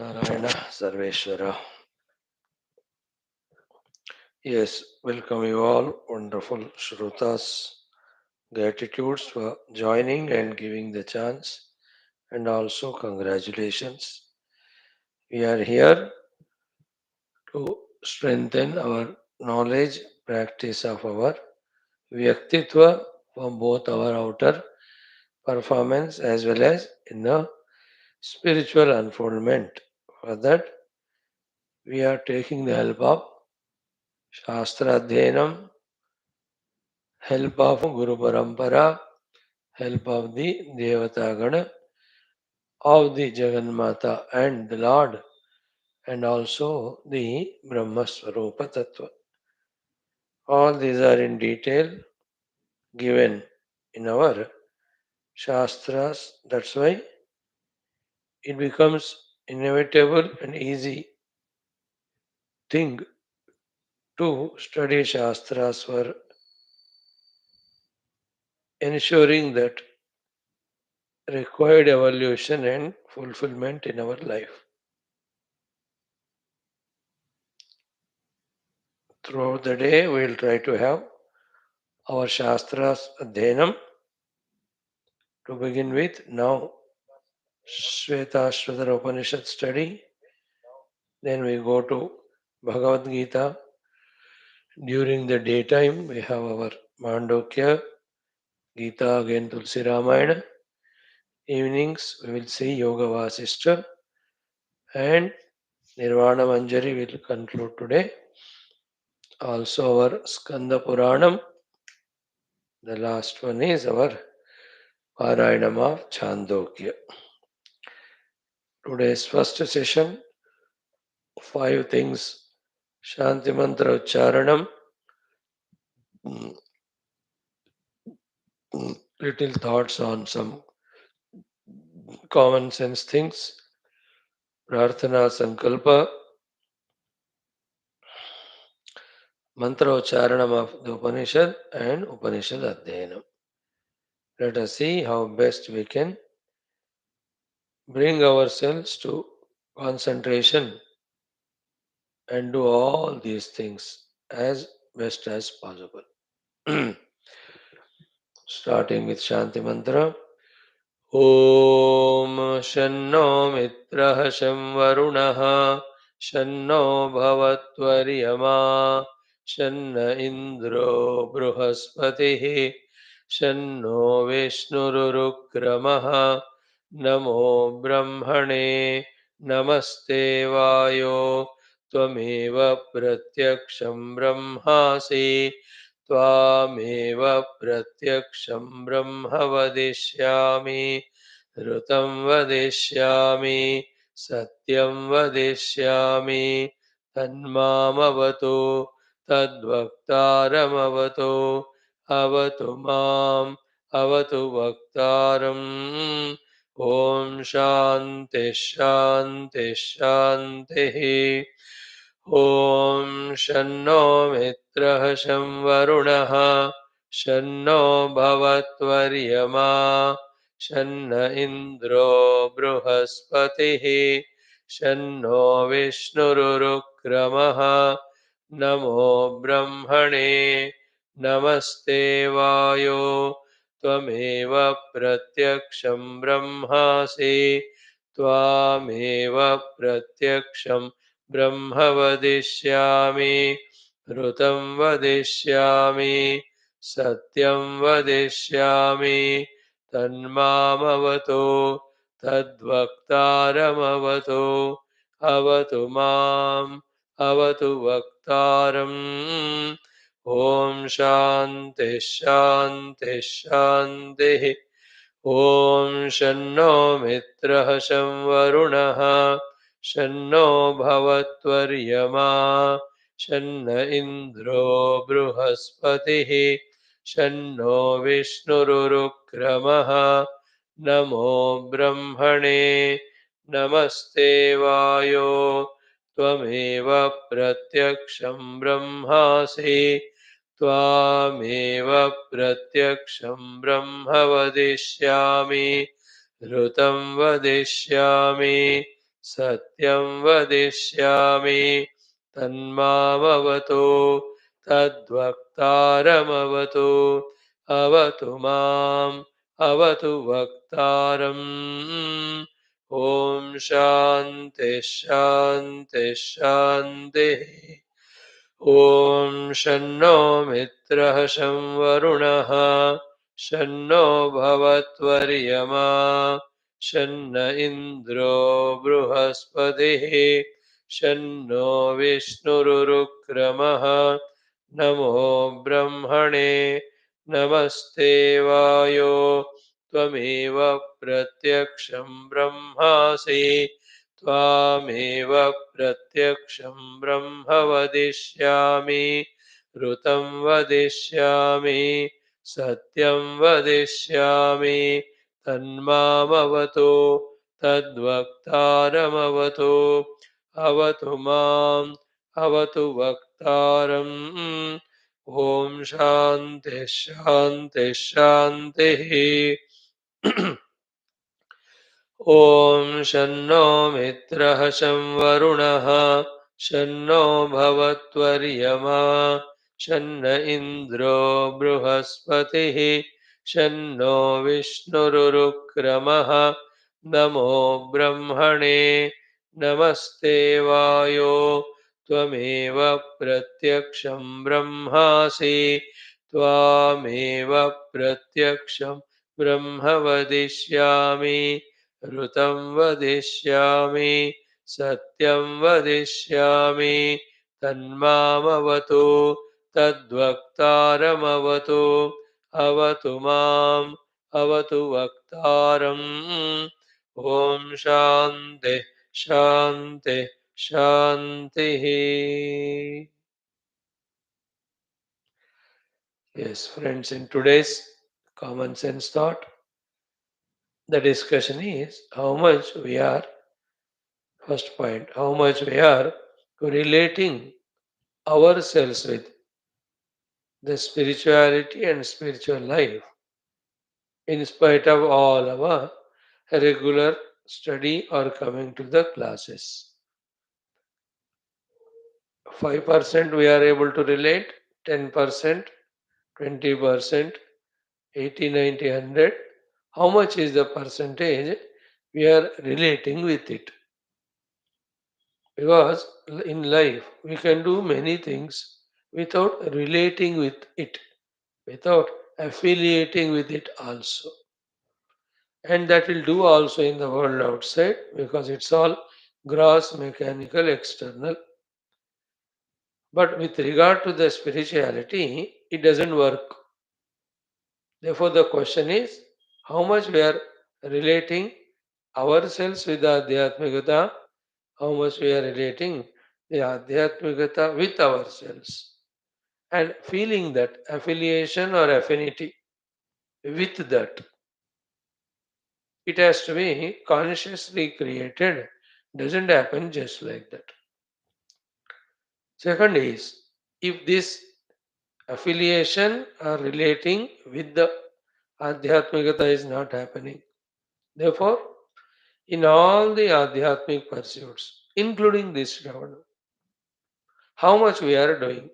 Narayana Sarveshwara. Yes, welcome you all, wonderful Shrutas. Gratitudes for joining and giving the chance, and also congratulations. We are here to strengthen our knowledge, practice of our Vyaktitva from both our outer performance as well as in the spiritual unfoldment. For that, we are taking the help of Shastra Adhyanam, help of Guru Parampara, help of the Devata Gana, of the Jagannatha and the Lord, and also the Brahma Swarupa Tattva. All these are in detail given in our Shastras. That's why it becomes inevitable and easy thing to study Shastras for ensuring that required evolution and fulfillment in our life. Throughout the day, we will try to have our Shastras Adhyanam. To begin with, now Shwethshwathara Upanishad study. Then we go to Bhagavad Gita. During the daytime, we have our Mandokya, Gita, again Tulsi Ramayana. Evenings, we will see Yoga Vasishta and Nirvana Manjari will conclude today. Also, our Skanda Puranam. The last one is our Parayanama of Chandogya. Today's first session, 5 things. Shanti Mantra Ucharanam. Little thoughts on some common sense things. Prarthana Sankalpa. Mantra Ucharanam of the Upanishad and Upanishad Adhyanam. Let us see how best we can bring ourselves to concentration and do all these things as best as possible. Starting with Shanti Mantra. Om Shanno Mitraha Sham Varunaha Shanno Bhavatvaryama Shanna Indro Bruhaspatihi Shanno Vishnurukramaha Namo Brahmane Namaste Vayo Tvameva Pratyaksham Brahmasi त्वामेव प्रत्यक्षं ब्रह्म वदिष्यामि ऋतं वदिष्यामि सत्यं वदिष्यामि तन्मामवतु तद्वक्तारमवतु अवतु माम् अवतु वक्तारम् ॐ शान्ति शान्ति शान्तिः ॐ शन्नो मित्रः शं वरुणः शन्नो भवत्वर्यमा शन्न इन्द्रो बृहस्पतिः शन्नो विष्णुरुक्रमः नमो ब्रह्मणे नमस्ते वायो त्वमेव प्रत्यक्षं ब्रह्मासि त्वामेव प्रत्यक्षं ब्रह्म वदिष्यामि ऋतं वदिष्यामि सत्यं वदिष्यामि तन्मामवतु तद्वक्तारमवतु अवतु माम् अवतु वक्तारम् ॐ शान्ति शान्ति शान्तिः ॐ शन्नो मित्रः शं वरुणः शन्नो भवत्वर्यमा शन्न इन्द्रो बृहस्पतिः शन्नो विष्णुरुक्रमः नमो ब्रह्मणे नमस्ते वायो त्वमेव प्रत्यक्षं ब्रह्मासि त्वामेव प्रत्यक्षं ब्रह्म वदिष्यामि ऋतं वदिष्यामि सत्यं वदिष्यामि तन्मामवतु तद्वक्तारमवतु अवतु माम् अवतु वक्तारम् ॐ शान्ति शान्ति शान्तिः ॐ शन्नो मित्रः शं वरुणः शन्नो भवत्वर्यमा शन्न इन्द्रो बृहस्पतिः शन्नो विष्णुरुक्रमः नमो ब्रह्मणे नमस्ते वायो त्वमेव प्रत्यक्षं ब्रह्मासि त्वामेव प्रत्यक्षं ब्रह्म वदिष्यामि ऋतं वदिष्यामि सत्यं वदिष्यामि तन्मामवतु तद्वक्तारमवतु अवतु माम् अवतु वक्तारम् ॐ शान्ति शान्ति शान्तिः ॐ शन्नो मित्रः शं वरुणः शन्नो भवत्वर्यमा शन्न इन्द्रो बृहस्पतिः शन्नो विष्णुरुक्रमः नमो ब्रह्मणे नमस्ते वायो त्वमेव प्रत्यक्षं ब्रह्मासि त्वामेव प्रत्यक्षं ब्रह्म वदिष्यामि ऋतं वदिष्यामि सत्यं वदिष्यामि तन्मामवतु तद्वक्तारमवतु अवतु माम् अवतु वक्तारम् ॐ शान्ति शान्ति शान्तिः. Yes, friends, in today's common sense thought, the discussion is how much we are, first point, how much we are relating ourselves with the spirituality and spiritual life in spite of all our regular study or coming to the classes. 5% we are able to relate, 10%, 20%, 80, 90, 100. How much is the percentage we are relating with it? Because in life we can do many things without relating with it, without affiliating with it also. And that will do also in the world outside because it's all gross, mechanical, external. But with regard to the spirituality, it doesn't work. Therefore, the question is how much we are relating ourselves with the Adhyatmikata, how much we are relating the Adhyatmikata with ourselves, and feeling that affiliation or affinity with that. It has to be consciously created, doesn't happen just like that. Second is if this affiliation or relating with the Adhyatmikata is not happening. Therefore, in all the Adhyatmic pursuits, including this Shravana, how much we are doing,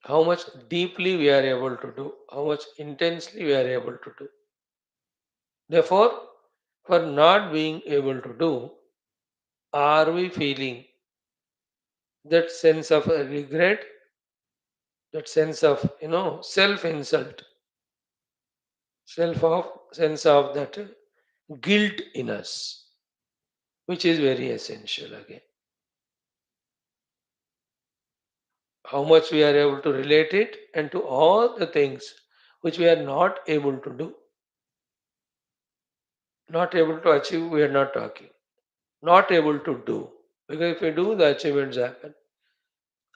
how much deeply we are able to do, how much intensely we are able to do. Therefore, for not being able to do, are we feeling that sense of regret, that sense of self insult, self of sense of that guilt in us, which is very essential again. How much we are able to relate it and to all the things which we are not able to do, not able to achieve, we are not talking. Not able to do. Because if we do, the achievements happen.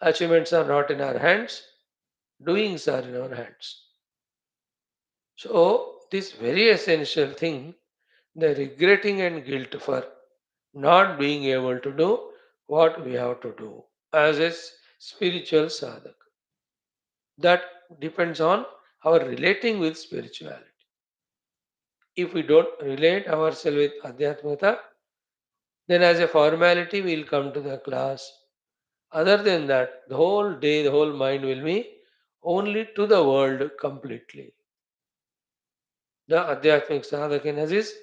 Achievements are not in our hands, doings are in our hands. So, this very essential thing, the regretting and guilt for not being able to do what we have to do as a spiritual sadhak. That depends on our relating with spirituality. If we don't relate ourselves with Adhyatmata, then as a formality we'll come to the class. Other than that, the whole day, the whole mind will be only to the world completely. The Adhyatmic sadhakanas is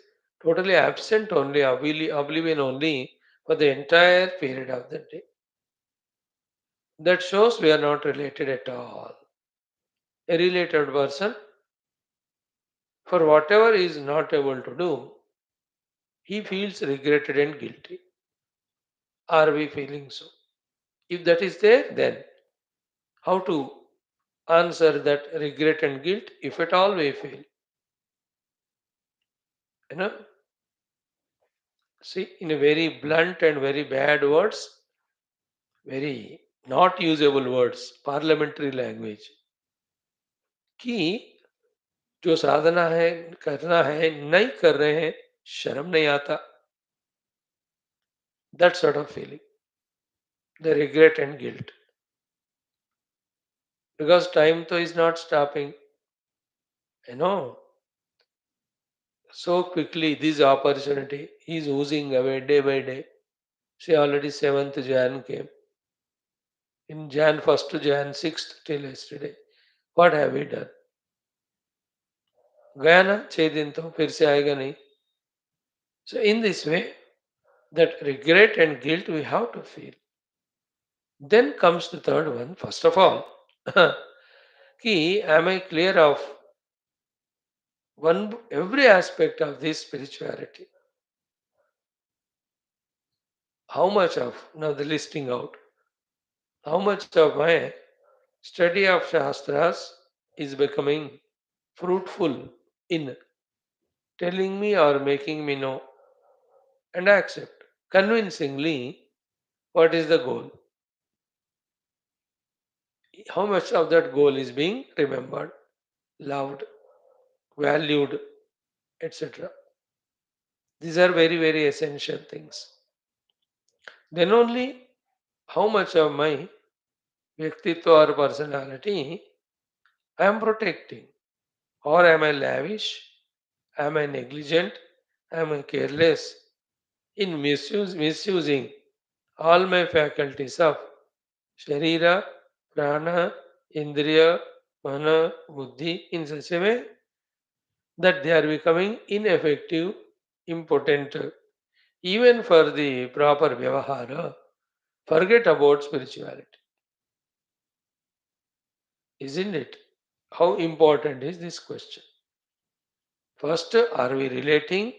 totally absent only, oblivion only for the entire period of the day. That shows we are not related at all. A related person, for whatever he is not able to do, he feels regretted and guilty. Are we feeling so? If that is there, then how to answer that regret and guilt if at all we feel? You know, see, in a very blunt and very bad words, very not usable words, parliamentary language, कि जो साधना है करना है नहीं कर रहे हैं शर्म नहीं आता, that sort of feeling, the regret and guilt, because time to is not stopping, you know, so quickly this opportunity is oozing away day by day. See, already 7th Jan came, in Jan 1st to Jan 6th till yesterday, what have we done? गया ना 6 दिन, तो फिर से आएगा नहीं. So in this way, that regret and guilt we have to feel. Then comes the third one. First of all, ki, am I clear of one every aspect of this spirituality? How much of, now the listing out, how much of my study of Shastras is becoming fruitful in telling me or making me know and accept convincingly what is the goal? How much of that goal is being remembered, loved, valued, etc. These are very, very essential things. Then only how much of my Vyaktitva or personality I am protecting. Or am I lavish? Am I negligent? Am I careless in misusing all my faculties of Sharira, Prana, Indriya, Mana, Buddhi in such a way that they are becoming ineffective, impotent, even for the proper Vyavahara? Forget about spirituality, isn't it? How important is this question? First, are we relating?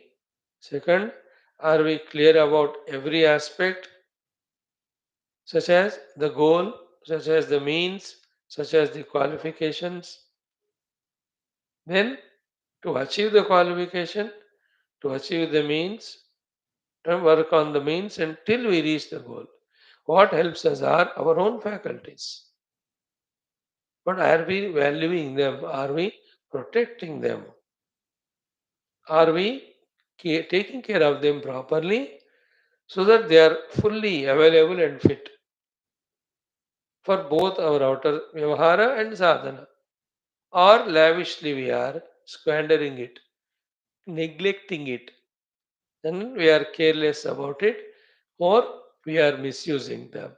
Second, are we clear about every aspect, such as the goal, such as the means, such as the qualifications? Then, to achieve the qualification, to achieve the means, and work on the means until we reach the goal. What helps us are our own faculties. But are we valuing them? Are we protecting them? Are we taking care of them properly so that they are fully available and fit for both our outer vyavahara and sadhana? Or lavishly we are squandering it, neglecting it, then we are careless about it, or we are misusing them.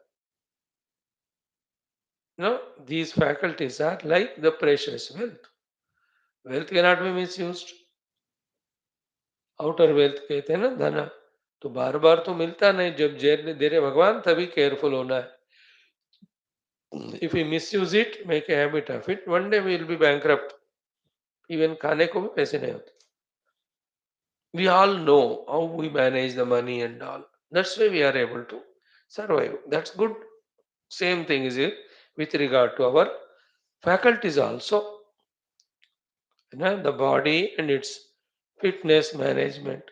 These faculties are like the precious wealth. Wealth cannot be misused. Outer wealth कहते हैं ना, धन, तो बार बार तो मिलता नहीं, जब jail दे रहे भगवान तभी केयरफुल होना है. If we misuse it, make a habit of it, one day we will be bankrupt. Even खाने को भी पैसे नहीं होते. We all know how we manage the money and all. That's why we are able to survive. That's good. Same thing is it with regard to our faculties also. The body and its fitness management.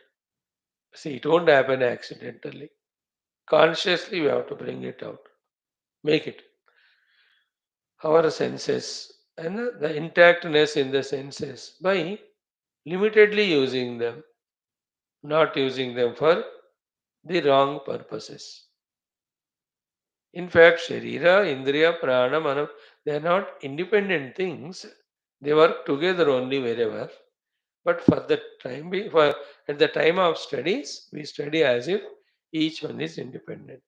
See, it won't happen accidentally. Consciously, we have to bring it out, make it. Our senses and the intactness in the senses by limitedly using them, not using them for the wrong purposes. In fact, Sharira, Indriya, Prana, Mana, they are not independent things. They work together only wherever. But for the time being, for at the time of studies, we study as if each one is independent.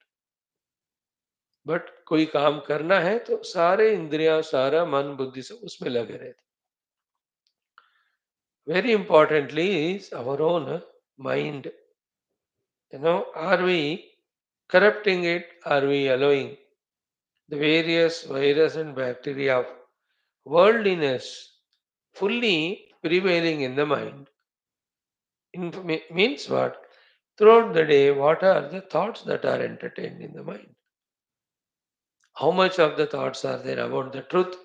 But कोई काम करना है तो सारे इंद्रियां सारा मन बुद्धि से उसमें लगे रहते. Very importantly is our own mind. Are we corrupting it? Are we allowing the various virus and bacteria of worldliness fully prevailing in the mind? Means what? Throughout the day, what are the thoughts that are entertained in the mind? How much of the thoughts are there about the truth,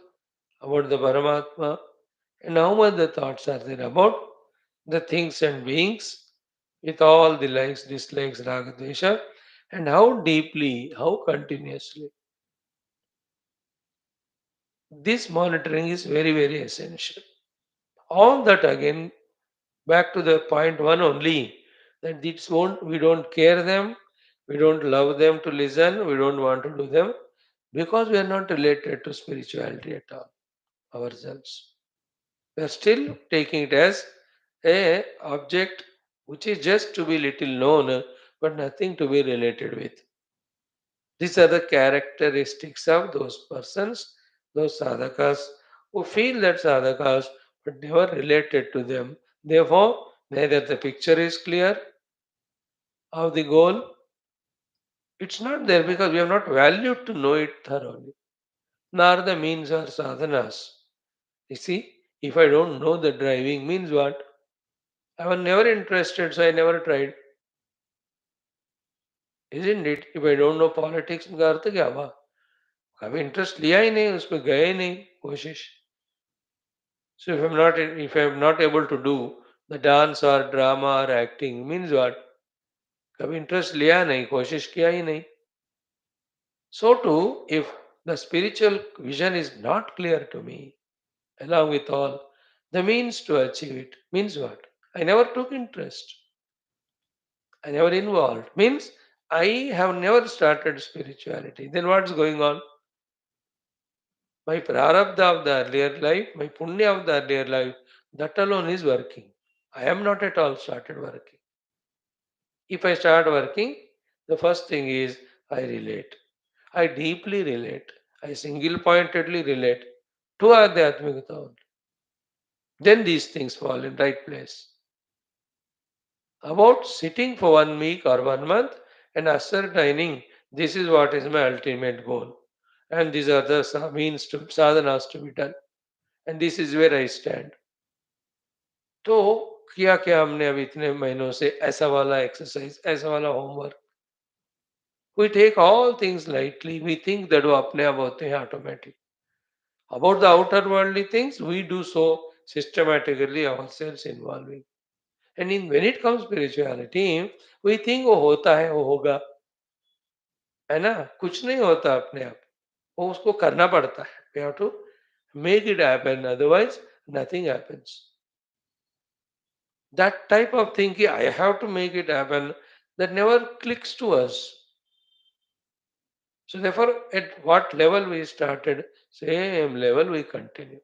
about the Paramatma, and how much the thoughts are there about the things and beings with all the likes, dislikes, raga, dvesha, and how deeply, how continuously. This monitoring is very, very essential. All that again, back to the point one only, that this won't, we don't care them, we don't love them to listen, we don't want to do them, because we are not related to spirituality at all ourselves. We are still taking it as a object which is just to be little known, but nothing to be related with. These are the characteristics of those persons, those sadhakas who feel that sadhakas but never related to them. Therefore, neither the picture is clear of the goal. It's not there because we have not valued to know it thoroughly, nor the means or sadhanas. You see, if I don't know the driving means what? I was never interested, so I never tried. Isn't it? If I don't know politics, का अर्थ क्या हुआ? कभी interest लिया ही नहीं, उसमें गए ही नहीं कोशिश. So if I'm not able to do the dance or drama or acting, means what? कभी इंटरेस्ट लिया नहीं, कोशिश किया ही नहीं. So too, if the spiritual vision is not clear to me, along with all the means to achieve it, means what? I never took interest. I never involved. Means I have never started spirituality. Then what's going on? My prarabdha of the earlier life, my punya of the earlier life, that alone is working. I am not at all started working. If I start working, the first thing is I relate. I deeply relate. I single pointedly relate to Adhyatmikata only. Then these things fall in right place. About sitting for 1 week or 1 month and ascertaining this is what is my ultimate goal. And these are the means to sadhanas to be done. And this is where I stand. तो किया क्या हमने अभी इतने महीनों से ऐसा वाला एक्सरसाइज ऐसा वाला homework we take all things lightly we think that वो अपने आप होते हैं automatic about the outer worldly things we do so systematically ourselves involving and in when it comes spirituality we think वो होता है वो होगा है ना कुछ नहीं होता अपने आप वो उसको करना पड़ता है we have to make it happen otherwise nothing happens that type of thinking, I have to make it happen, that never clicks to us. So, therefore, at what level we started, same level we continue.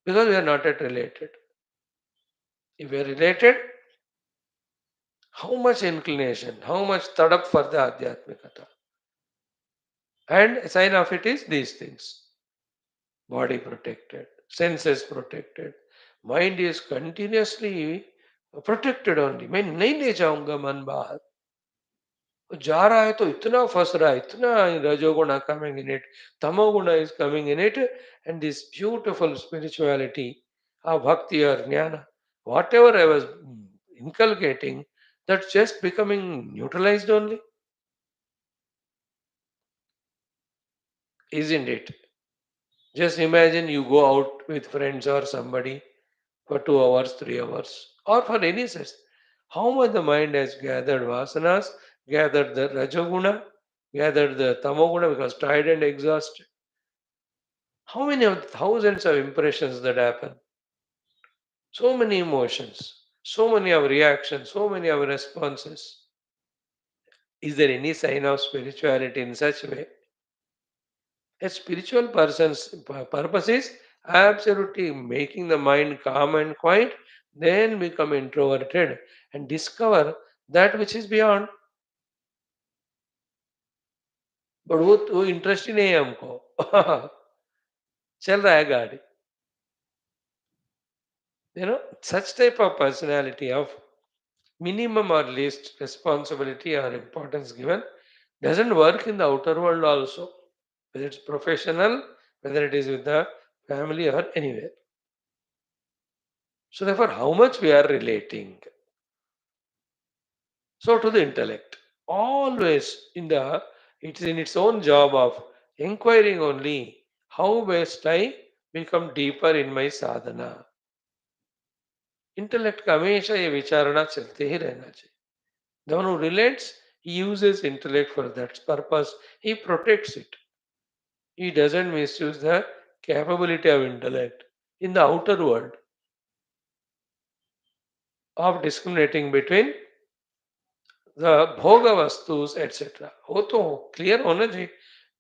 Because we are not yet related. If we are related, how much inclination, how much tadap for the Adhyatmikata. And a sign of it is these things body protected, senses protected, mind is continuously protected only. मैं नहीं ले जाऊंगा मन बाहर जा रहा है तो इतना फंस रहा है इतना रजोगुण coming in it tamoguna is coming in it and this beautiful spirituality of bhakti or jnana whatever I was inculcating that's just becoming neutralized only isn't it just imagine you go out with friends or somebody for 2 hours 3 hours or for any such how much the mind has gathered vasanas gathered the rajoguna gathered the tamoguna because tired and exhausted. How many of thousands of impressions that happen? So many emotions, so many of reactions, so many of responses. Is there any sign of spirituality in such way? A spiritual person's purpose is Absolutely making the mind calm and quiet, then become introverted and discover that which is beyond. But वो interest ही नहीं है हमको चल रहा है गाड़ी such type of personality of minimum or least responsibility or importance given doesn't work in the outer world also, whether it's professional, whether it is with the family or anywhere. So therefore, how much we are relating. So to the intellect, always it is in its own job of inquiring only how best I become deeper in my sadhana. Intellect का हमेशा ये विचारणा चलते ही रहना चाहिए. The one who relates, he uses intellect for that purpose. He protects it. He doesn't misuse the capability of intellect in the outer world of discriminating between the भोग वस्तुस etcetera. वो तो क्लियर होना चाहिए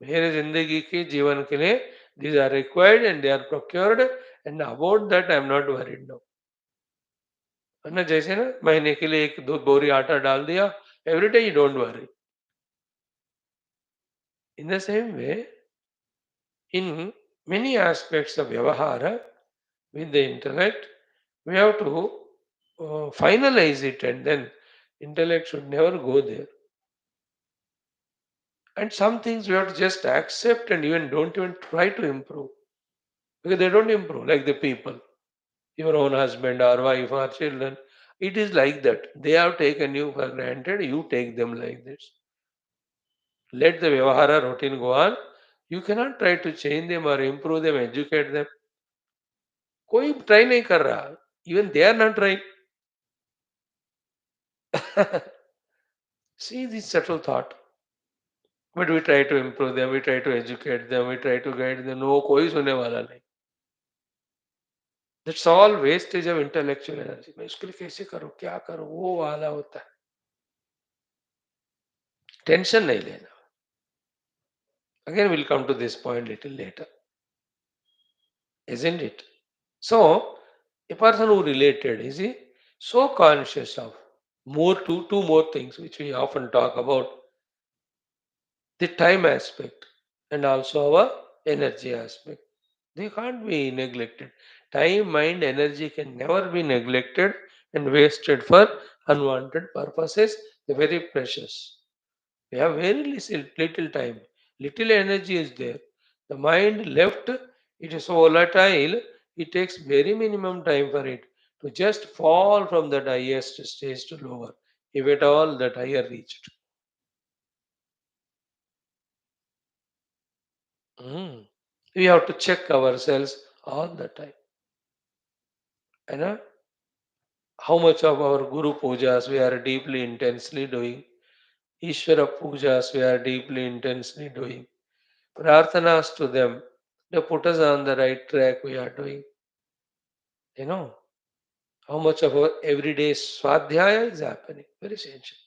मेरे जिंदगी के जीवन के लिए. These are required and they are procured, and about that I am not worried now. है ना, जैसे ना महीने के लिए एक दो बोरी आटा डाल दिया, every day you don't worry. In the same way, in many aspects of Vyavahara with the intellect, we have to finalize it, and then intellect should never go there. And some things we have to just accept and even don't even try to improve because they don't improve like the people, your own husband or wife or children. It is like that. They have taken you for granted, you take them like this. Let the Vyavahara routine go on. You cannot try to change them or improve them, educate them. कोई try नहीं कर रहा. Even they are not trying. See this subtle thought. But we try to improve them, we try to educate them, we try to guide them. No, कोई सुनने वाला नहीं. That's all wastage of intellectual energy. मैं इसके लिए कैसे करूं, क्या करूं, वो वाला होता है. टेंशन नहीं लेना. Again, we'll come to this point little later, isn't it? So, a person who related, is he so conscious of two more things which we often talk about: the time aspect and also our energy aspect. They can't be neglected. Time, mind, energy can never be neglected and wasted for unwanted purposes. They're very precious. We have very little time, little energy is there. The mind left, it is so volatile, it takes very minimum time for it to just fall from that highest stage to lower, if at all that higher reached. Mm. We have to check ourselves all the time. You know, how much of our Guru Pujas we are deeply, intensely doing, Ishvara Pujas we are deeply, intensely doing, Prarthanas to them, they put us on the right track we are doing. You know, how much of our everyday Swadhyaya is happening, very essential.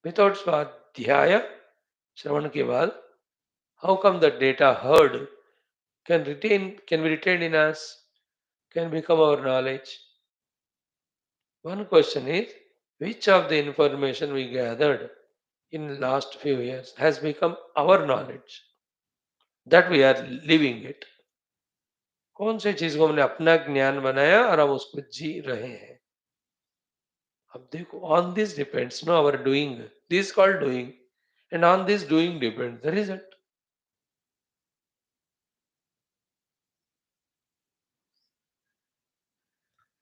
Without Swadhyaya, Shravan ke baad, how come the data heard can be retained in us, can become our knowledge? One question is, which of the information we gathered in last few years has become our knowledge that we are living it? कौन सी चीज को हमने अपना ज्ञान बनाया और हम उसको जी रहे हैं? अब देखो, on this depends no our doing, this called doing, and on this doing depends the result.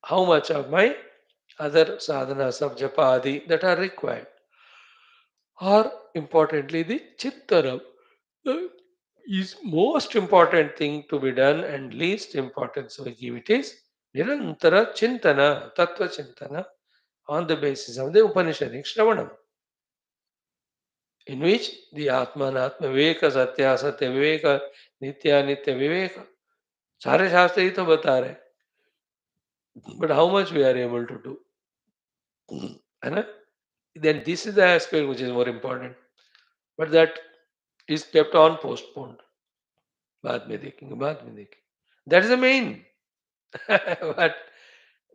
How much of my other sadhanas of japadi that are required, or importantly the chittaram, the is most important thing to be done and least importance we give it is nirantara chintana, tattva chintana on the basis of the Upanishadic Shravanam, in which the Atma Atma Viveka, Satya Satya Viveka, Nitya Nitya Viveka, सारे शास्त्र ही तो बता रहे. But how much we are able to do, है ना? Then this is the aspect which is more important. But that is kept on postponed. बाद में देखेंगे, बाद में देखेंगे. That is the main. But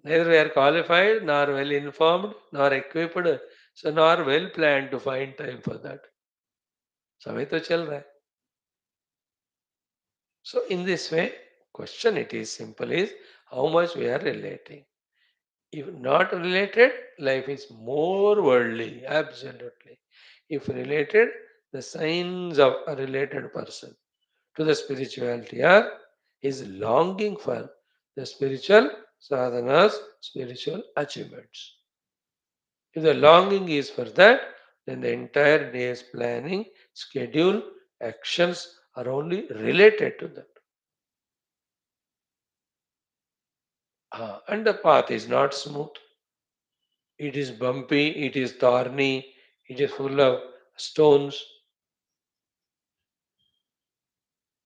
neither we are qualified, nor well informed, nor equipped, so nor well planned to find time for that. समय तो चल रहा है. So in this way, question it is simple is how much we are relating. If not related, life is more worldly, absolutely. If related, the signs of a related person to the spirituality are his longing for the spiritual sadhanas, spiritual achievements. If the longing is for that, then the entire day's planning, schedule, actions are only related to that. And the path is not smooth. It is bumpy, it is thorny, it is full of stones.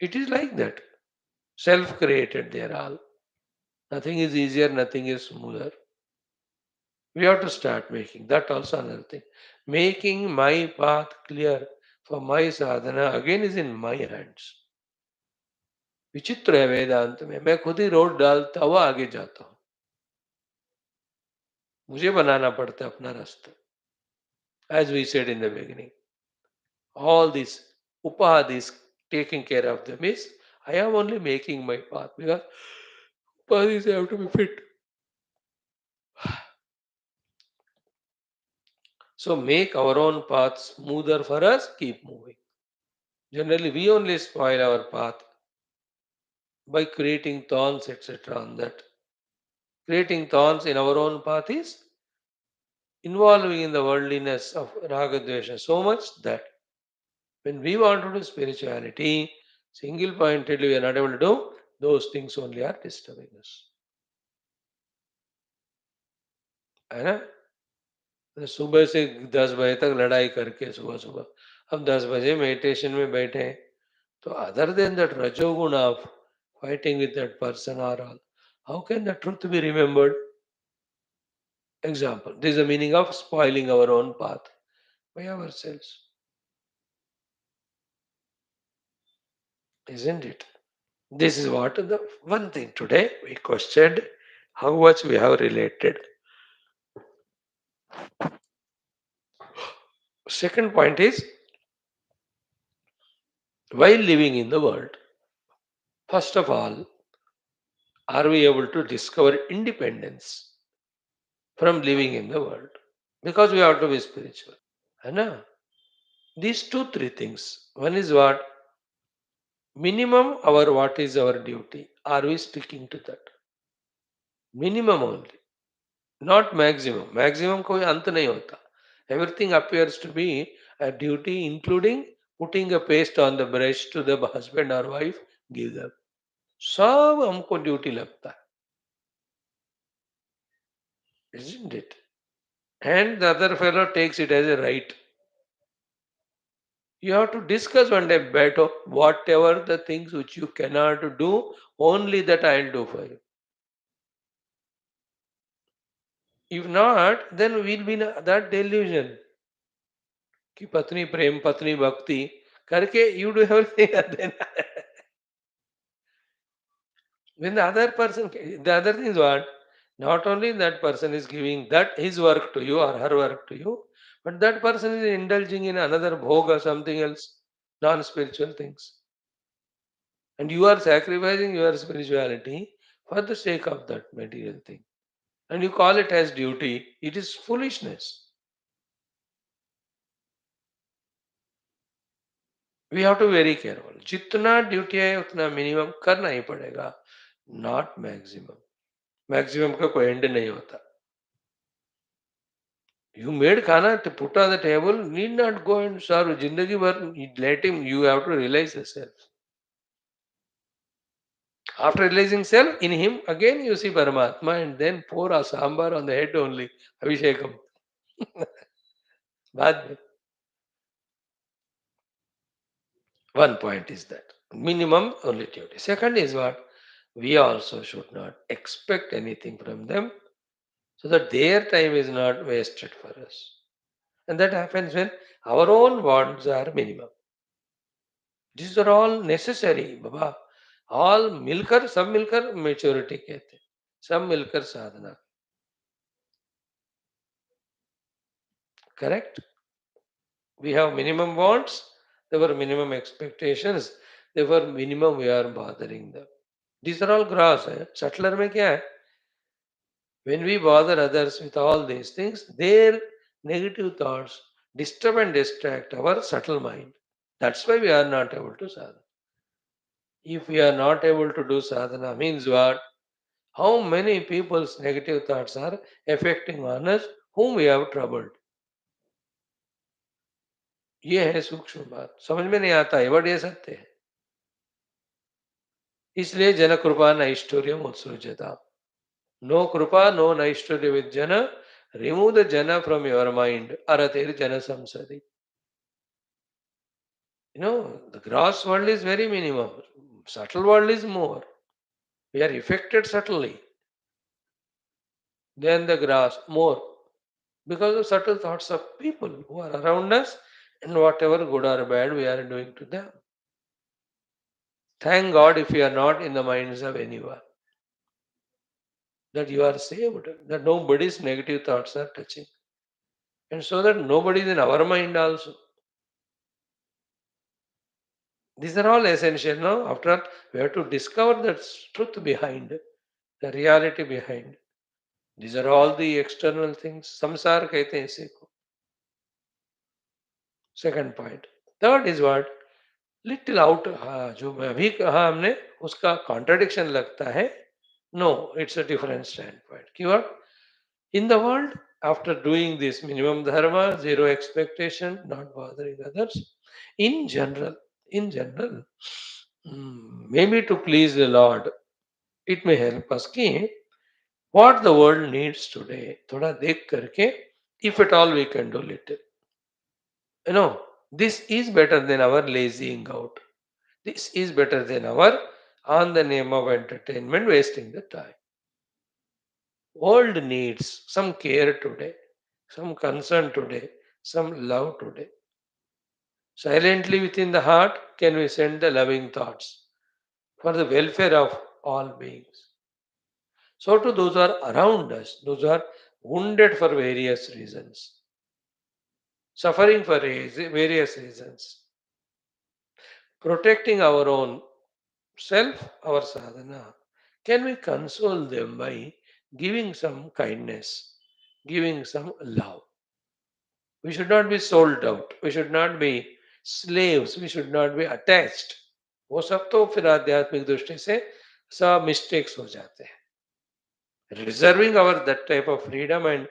It is like that. Self created, they are all. Nothing is easier, nothing is smoother. We have to start making that also another thing. Making my path clear for my sadhana again is in my hands. विचित्र है वेदांत में मैं खुद ही road डालता हुआ आगे जाता हूँ मुझे बनाना पड़ता है अपना रास्ता as we said in the beginning all these upadhis taking care of them is I am only making my path because upadhis have to be fit. So make our own path smoother for us, keep moving. Generally we only spoil our path by creating thorns etc on that. Creating thorns in our own path is involving in the worldliness of raga dvesha so much that when we want to do spirituality, single pointedly we are not able to do, those things only are disturbing us. है ना? सुबह से 10 बजे तक लड़ाई करके सुबह सुबह हम 10 बजे मेडिटेशन में बैठे हैं तो अदर देन दैट रजोगुण of fighting with that person or all, how can the truth be remembered? Example, this is the meaning of spoiling our own path by ourselves, isn't it? This is what the one thing today we questioned how much we have related. Second point is while living in the world, first of all, are we able to discover independence from living in the world? Because we have to be spiritual. है ना? These two, three things. One is what? Minimum our what is our duty. Are we sticking to that? Minimum only. Not maximum. Maximum कोई अंत नहीं होता. Everything appears to be a duty including putting a paste on the brush to the husband or wife, give them. सब हमको duty लगता है, isn't it? And the other fellow takes it as a right. You have to discuss one day better whatever the things which you cannot do, only that I'll do for you. If not, then we'll be in that delusion. कि पत्नी प्रेम पत्नी भक्ति करके you do everything and then when the other person the other thing is what not only that person is giving that his work to you or her work to you but that person is indulging in another bhog or something else non-spiritual things and you are sacrificing your spirituality for the sake of that material thing and you call it as duty it is foolishness. We have to be very careful जितना duty है उतना minimum करना ही पड़ेगा not maximum maximum का कोई and नहीं होता. You made khana to put on the table, need not go and serve. Jindagi bhar, let him, you have to realize yourself. After realizing self, in him, again you see Paramatma and then pour a sambar on the head only. Abhishekam. बाद में. One point is that. Minimum only duty. Second is what? We also should not expect anything from them so that their time is not wasted for us. And that happens when our own wants are minimum. These are all necessary, Baba. All मिलकर, सब मिलकर maturity कहते हैं, सब मिलकर साधना। Correct? We have minimum wants, there were minimum expectations, there were minimum we are bothering them. These are all gross. Subtler में क्या है? When we bother others with all these things, their negative thoughts disturb and distract our subtle mind. That's why we are not able to sadhana. If we are not able to do sadhana, means what? How many people's negative thoughts are affecting on us whom we have troubled. ये है सूक्ष्म बात, समझ में नहीं आता है, but ये सत्य है। इसलिए जन कृपा नैष्ठुर्यम उत्सृज्यता। नो कृपा नो नैष्ठुर्य विद जन, रिमूव द जन फ्रॉम योर माइंड, अरतिर जन संसदि। You know, the gross world is very minimum. Subtle world is more. We are affected subtly than the gross, more. Because of subtle thoughts of people who are around us and whatever good or bad we are doing to them. Thank God if we are not in the minds of anyone. That you are saved, that nobody's negative thoughts are touching. And so that nobody is in our mind also. These are all essential, no? After all, we have to discover the truth behind, the reality behind. These are all the external things. संसार कहते हैं इसे को. Second point. Third is what? Little out. हाँ, जो अभी कहा हमने उसका contradiction लगता है. No, it's a different standpoint. Keyword. In the world, after doing this minimum dharma, zero expectation, not bothering others, in general, in general, maybe to please the Lord, it may help us कि what the world needs today, थोड़ा देख करके, if at all we can do little. You know, this is better than our lazying out. This is better than our, on the name of entertainment, wasting the time. World needs some care today, some concern today, some love today. Silently within the heart, can we send the loving thoughts for the welfare of all beings? So, to those who are around us, those who are wounded for various reasons, suffering for various reasons, protecting our own self, our sadhana, can we console them by giving some kindness, giving some love? We should not be sold out. We should not be slaves. We should not be attached. वो सब तो फिर आध्यात्मिक दृष्टि से सब mistakes हो जाते हैं. Reserving our that type of freedom and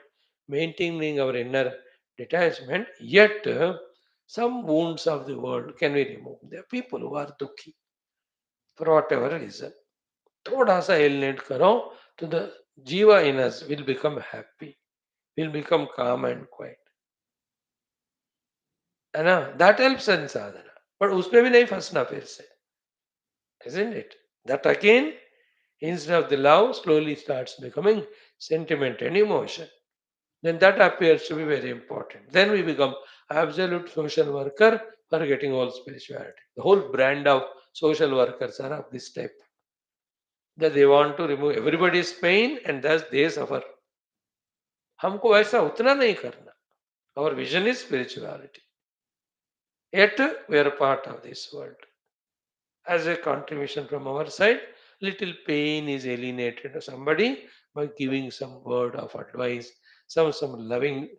maintaining our inner detachment, yet some wounds of the world can we remove. There are people who are dukhi for whatever reason. थोड़ा सा alienate करो तो the jiva in us will become happy, will become calm and quiet. है ना? That helps in sadhana. पर उसमें भी नहीं फंसना फिर से. Isn't it? That again, instead of the love, slowly starts becoming sentiment and emotion. Then that appears to be very important. Then we become absolute social worker, forgetting all spirituality. The whole brand of social workers are of this type. That they want to remove everybody's pain and thus they suffer. हमको ऐसा उतना नहीं करना. Our vision is spirituality. Yet we are a part of this world. As a contribution from our side, little pain is alienated to somebody by giving some word of advice, some loving,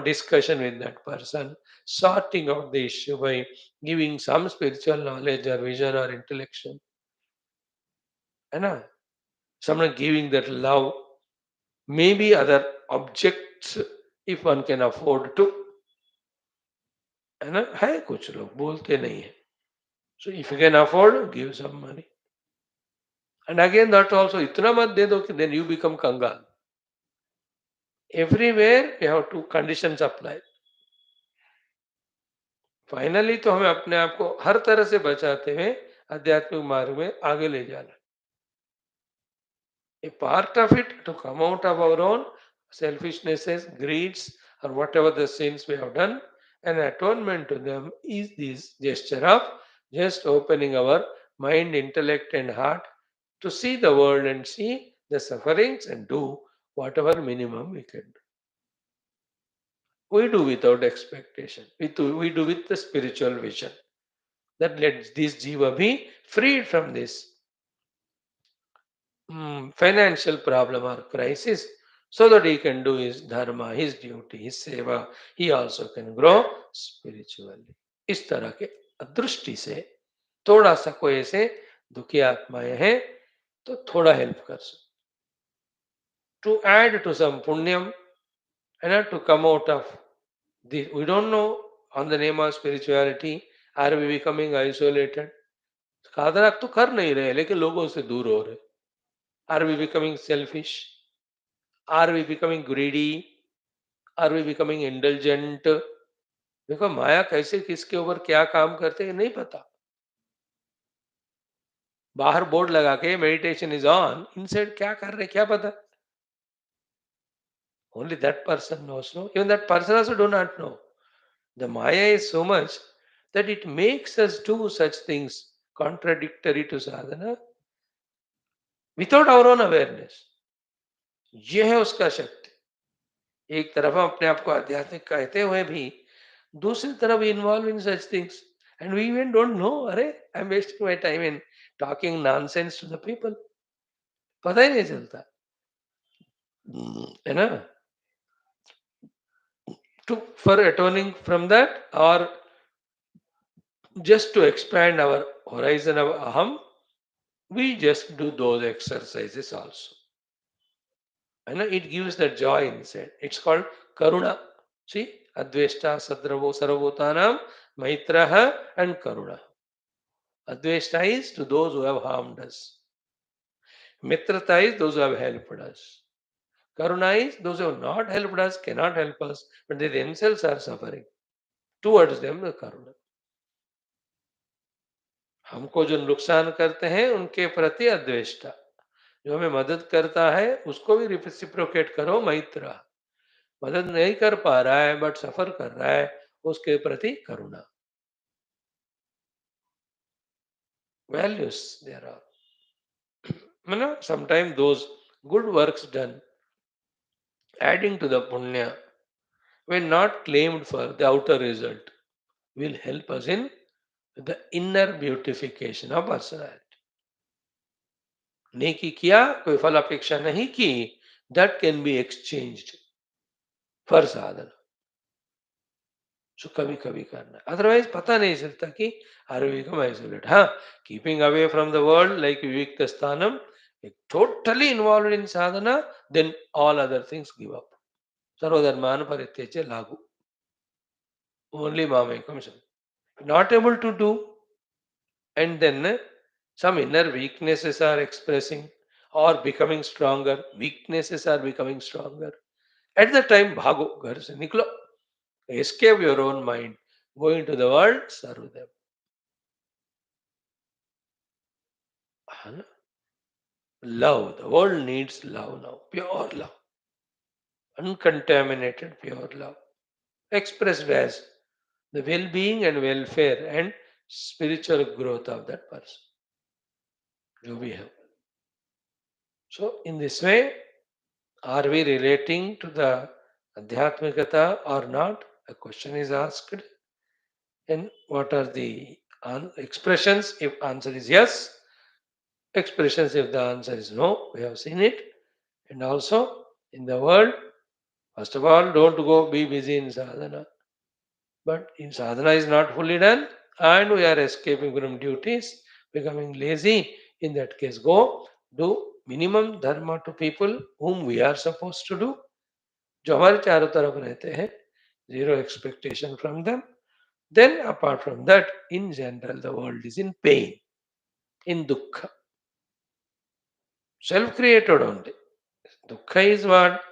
discussion with that person, sorting out the issue by giving some spiritual knowledge or vision or intellection. You know, someone giving that love, maybe other objects if one can afford to. है ना? है कुछ लोग बोलते नहीं है. So if you can afford, give some money. And again, that also, इतना मत दे दो कि then you become कंगाल. Everywhere we have to conditions apply. Finally तो हमें अपने आप को हर तरह से बचाते हुए आध्यात्मिक मार्ग में आगे ले जाना. A part of it to come out of our own selfishnesses, greeds, or whatever the sins we have done, and atonement to them is this gesture of just opening our mind, intellect, and heart to see the world and see the sufferings and do whatever minimum we can do. We do without expectation. We do with the spiritual vision that let this jiva be freed from this financial problem or crisis so that he can do his dharma, his duty, his seva. He also can grow spiritually. इस तरह के दृष्टि से थोड़ा सा कोई ऐसे दुखी आत्माएं हैं तो थोड़ा हेल्प कर सकते टू ऐड टू सम पुण्यम and to come out of this. We don't know on the name of spirituality, are we becoming isolated? साधना तो कर नहीं रहे लेकिन लोगों से दूर हो रहे. Are we becoming selfish? Are we becoming greedy? Are we becoming indulgent? देखो माया कैसे किसके ऊपर क्या काम करते हैं नहीं पता. बाहर बोर्ड लगा के मेडिटेशन इज ऑन, इनसाइड क्या कर रहे क्या पता. Only that person knows. No, even that person also do not know. The Maya is so much that it makes us do such things contradictory to sadhana without our own awareness. ये है उसका शक्ति. एक तरफ हम अपने आप को आध्यात्मिक कहते हुए भी दूसरी तरफ involve in such things and we even don't know. अरे I am wasting my time in talking nonsense to the people. पता ही नहीं चलता है ना. To for atoning from that or just to expand our horizon of aham, we just do those exercises also. I know it gives the joy inside. It's called karuna. See, adveshta, sadravo, sarvabhutanam, maitraha, and karuna. Adveshta is to those who have harmed us. Mitrata is those who have helped us. Karuna is those who have not helped us, cannot help us, but they themselves are suffering. Towards them, the karuna. हमको जो नुकसान करते हैं उनके प्रति अद्वेष्टा. जो हमें मदद करता है उसको भी रिसिप्रोकेट करो मैत्र. मदद नहीं कर पा रहा है बट सफर कर रहा है उसके प्रति करुणा. Values there are. sometimes those good works done adding to the punya when not claimed for the outer result will help us in the inner beautification of personality. नेकी किया कोई फल अपेक्षा नहीं की, that can be exchanged for sadhana. सो कभी कभी करना है. अदरवाइज पता नहीं चलता कि आर वी बिकम आइसोलेट. हाँ, keeping away from the world like विविक्त स्थानम, totally involve in sadhana, then all other things give up. सर्वधर्मान परित्यज्य लागू. ओनली मामेकम शरणं. Not able to do, and then some inner weaknesses are expressing or becoming stronger. Weaknesses are becoming stronger. At the time, भागो घर से निकलो. Escape your own mind. Go into the world, serve them. Love. The world needs love now. Pure love. Uncontaminated pure love. Expressed as the well-being and welfare and spiritual growth of that person. Do we have? So, in this way, are we relating to the Adhyatmikata or not? A question is asked. And what are the expressions? If answer is yes, expressions if the answer is no, we have seen it. And also in the world, first of all, don't go be busy in sadhana. But in sadhana is not fully done and we are escaping from duties, becoming lazy. In that case, go do minimum dharma to people whom we are supposed to do. जो हमारे चारों तरफ रहते हैं, zero expectation from them. Then apart from that, in general, the world is in pain, in dukkha. Self-created only. Dukkha is what?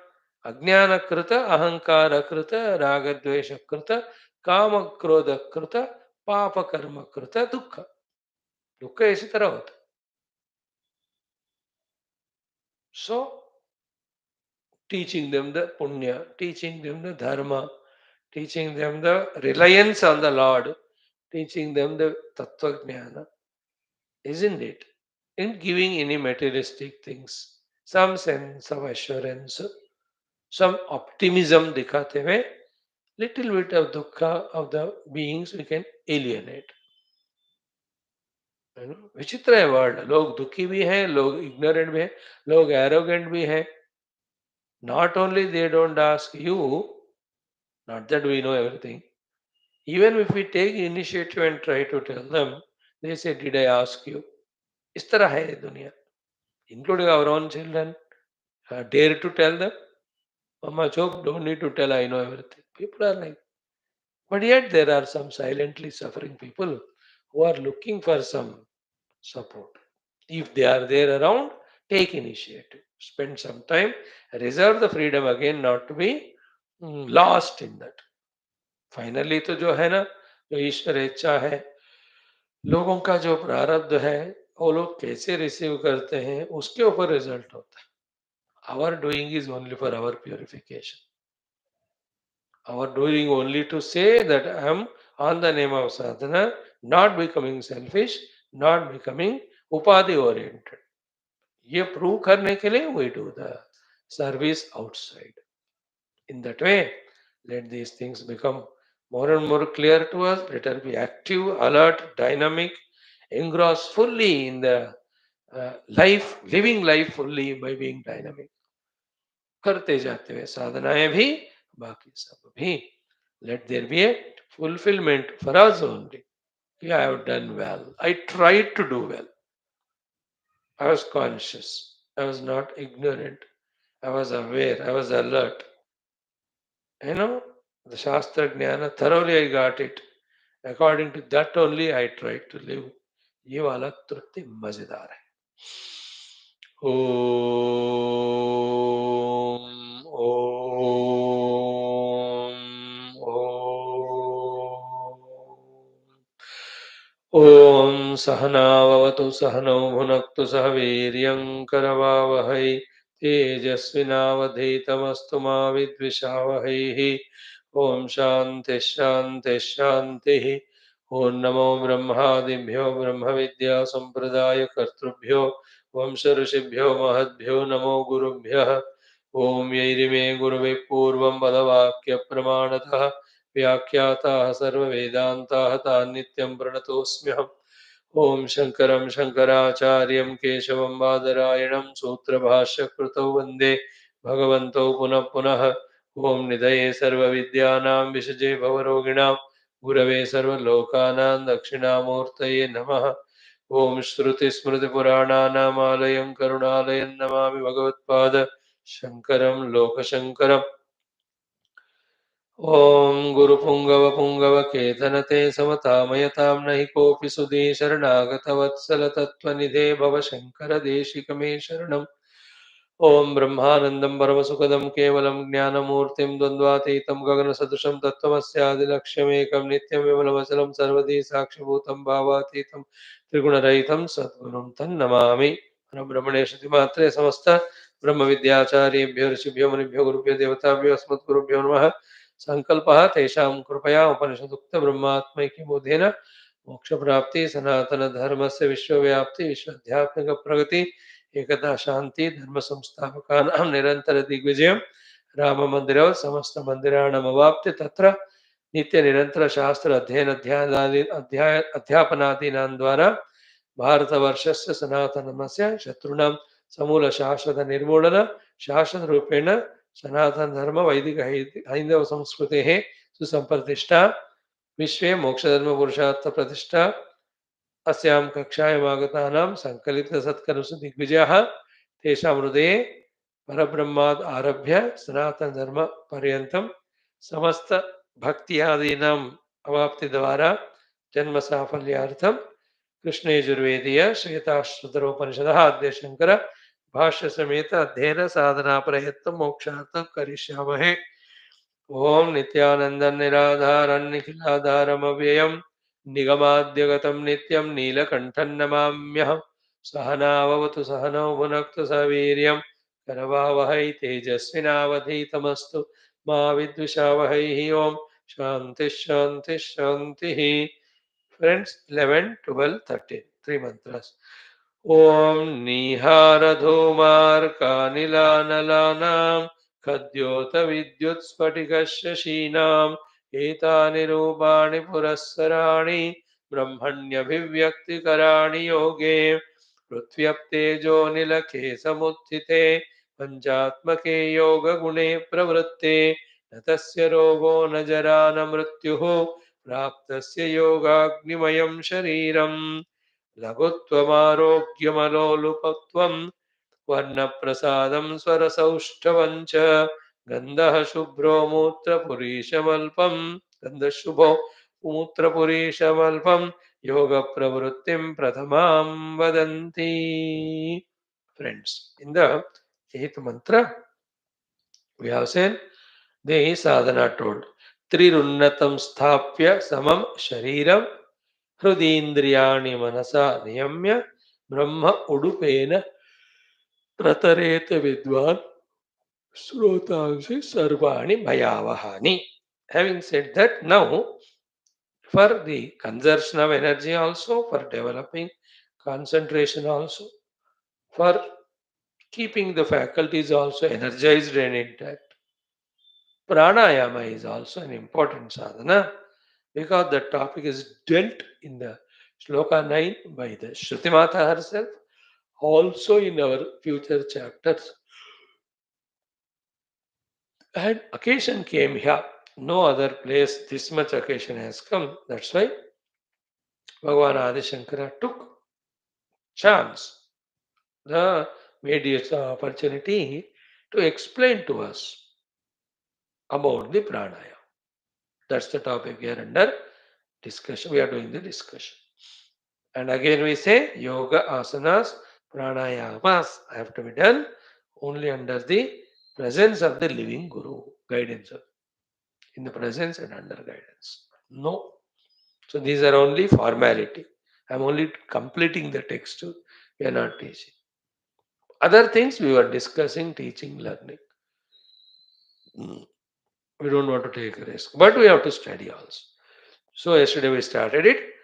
Ajnana-krita, ahankara-krita, raga-dvesha-krita, kama-krodha-krita, papa-karma-krita, dukkha. दुख इसी तरह होता. So, teaching them the punya, teaching them the dharma, teaching them the reliance on the Lord, teaching them the tattva jnana isn't it? In giving any materialistic things, some sense of assurance, some optimism दिखाते हुए, little bit of dukkha of the beings we can alienate. विचित्र है world. लोग दुखी भी हैं, लोग ignorant भी हैं, लोग एरोगेंट भी हैं. Not only they don't ask you, not that we know everything. Even if we take initiative and try to tell them, they say, "Did I ask you?" इस तरह है ये दुनिया. Including our own children, dare to tell them, "Mama Chok, don't need to tell. I know everything." People are like, but yet there are some silently suffering people who are looking for some support. If they are there around, take initiative. Spend some time, reserve the freedom again not to be lost in that. Finally तो जो है ना, जो ईश्वर इच्छा है, लोगों का जो प्रारब्ध है, वो लोग कैसे रिसीव करते हैं, उसके ऊपर रिजल्ट होता है. Our doing is only for our purification. Our doing only to say that I am on the name of sadhana, not becoming selfish, not becoming upadhi oriented. ये प्रूव करने के लिए we do the service outside. In that way, let these things become more and more clear to us. Let us be active, alert, dynamic, engrossed fully in the life, living life fully by being dynamic. करते जाते हुए साधनाएं भी, बाकी सब भी. Let there be a fulfillment for us only. I have done well. I tried to do well. I was conscious. I was not ignorant. I was aware. I was alert. The Shastra Jnana, thoroughly I got it. According to that only I tried to live. ये वाला तृप्ति मजेदार है. ओम ओम ओम. ओम सहनावतु सहनौ भुनक्तु सह वीर्यं करवावहै. तेजस्विनावधीतमस्तु मा विद्विषावहैः. ओम शांति शांति शांति. ओम नमो ब्रह्मादिभ्यो ब्रह्म विद्या संप्रदाय कर्तृभ्यो वंश ऋषिभ्यो महद्भ्यो नमो गुरुभ्यः. ओम यैरिमे गुरुवे पूर्वं पदवाक्य प्रमाणतः व्याख्याताः सर्ववेदान्ताः तान् नित्यं प्रणतोऽस्म्यहम्. ओम शंकरं शंकराचार्यं केशवं बादरायणं सूत्रभाष्यकृतौ वन्दे भगवन्तौ पुनः पुनः. ओम निधये सर्वविद्यानां विषजे भवरोगिणां गुरवे सर्वलोकानां दक्षिणामूर्तये नमः. ओम श्रुतिस्मृतिपुराणानामालयं करुणालयं नमामि भगवत्पाद शंकरं लोकशंकरम्. ओम गुरुपुङ्गवपुङ्गवकेतनते समतामयतां नहि कोऽपि सुधी शरणागतवत्सल तत्त्वनिधे भव शंकर देशिक मे शरणम्. ओम ब्रह्मानन्दं परमसुखदं केवलं ज्ञानमूर्तिं द्वन्द्वातीतं गगनसदृशं तत्त्वमस्यादिलक्ष्यमेकं नित्यं विमलमचलं सर्वधी साक्षिभूतं भावातीतं त्रिगुणरहितं सद्गुरुं तन्नमामि. ब्रह्मणे श्रुतिमात्रे समस्त ब्रह्मविद्याचार्येभ्यो ऋषिभ्यो मुनिभ्यो गुरुभ्यो देवताभ्यो अस्मद्गुरुभ्यो नमः. संकल्पः तेषां कृपया उपनिषदुक्तब्रह्मात्मैक्यबोधेन मोक्षप्राप्ति सनातनधर्मस्य विश्वव्याप्ति विश्वध्यात्मकप्रगति एकता शांति धर्म संस्थापकानां निरंतर दिग्विजयं राममन्दिरं समस्तमन्दिराणामवाप्ति तत्र नित्य निरंतर शास्त्र अध्ययन अध्यापनादीनां द्वारा भारतवर्षस्य सनातनधर्मस्य शत्रूणां समूल शाश्वत निर्मूलन शाश्वत रूपेण सनातन धर्म वैदिक हैंदव संस्कृतेः सुसंप्रतिष्ठा विश्वे मोक्षधर्म पुरुषार्थ प्रतिष्ठा. अस्यां कक्षायाम् आगतानां संकलितसत्कर्मसु दिग्विजयाः तेषां हृदये परब्रह्माद् आरभ्य सनातनधर्मपर्यन्तं समस्त भक्त्यादीनाम् अवाप्तिद्वारा जन्मसाफल्यार्थं कृष्णयजुर्वेदीय श्वेताश्वतरोपनिषदः आद्य शंकर भाष्य समेत अध्ययन साधना प्रयत्न मोक्षार्थं करिष्यामहे. ओम नित्यानन्दं निराधारं निखिलाधारमव्ययं निगमाद्यगतं नित्यं नीलकण्ठं नमाम्यहम्. सहनाववतु सहनौ भुनक्तु सह वीर्यं करवावहै. तेजस्विनावधीतमस्तु मा विद्विषावहैः. ओम शांति शांति शांति. Friends, 11, 12, 13. three mantras. Om Niharadhomarkanilanalanam Khadyota Vidyut Spatikasya Shinam Etani Rupani Purassarani Brahmanyabhivyakti Karani Yoge Pruthyaptejo Nilakhe Samuttite Panchatmake Yoga Gune Pravritte Natasya Rogo Najarana Mrityuho Praptasya Yogagnimaya Shariram लघुत्वमारोग्यमलोलुपत्वं वर्णप्रसादं स्वरसौष्ठवं च गन्धः शुभ्रो मूत्रपुरीशमल्पं गन्धशुभो मूत्रपुरीशमल्पं योगप्रवृत्तिं प्रथमां वदन्ति. Friends, in the eighth mantra, we have said the sadhana told Trirunnatam sthapya samam shariram हृदीन्द्रियाणि मनसा नियम्य ब्रह्म उडुपेन प्रतरेत विद्वान् श्रोतांसि सर्वाणि भयावहानि. Having said that, now for the conservation of energy also, for developing concentration also, for keeping the faculties also energized and intact, pranayama is also an important sadhana because the topic is dealt in the Shloka 9 by the Shruti Mata herself, also in our future chapters. And occasion came here. No other place this much occasion has come. That's why Bhagavan Adi Shankara took chance, the made its opportunity to explain to us about the pranayama. That's the topic we are under discussion. We are doing the discussion. And again we say yoga asanas, pranayamas have to be done only under the presence of the living guru, guidance of, in the presence and under guidance. No. So these are only formality. I'm only completing the text. We are not teaching. Other things we were discussing, teaching, learning. We don't want to take a risk, but we have to study also. So yesterday we started it.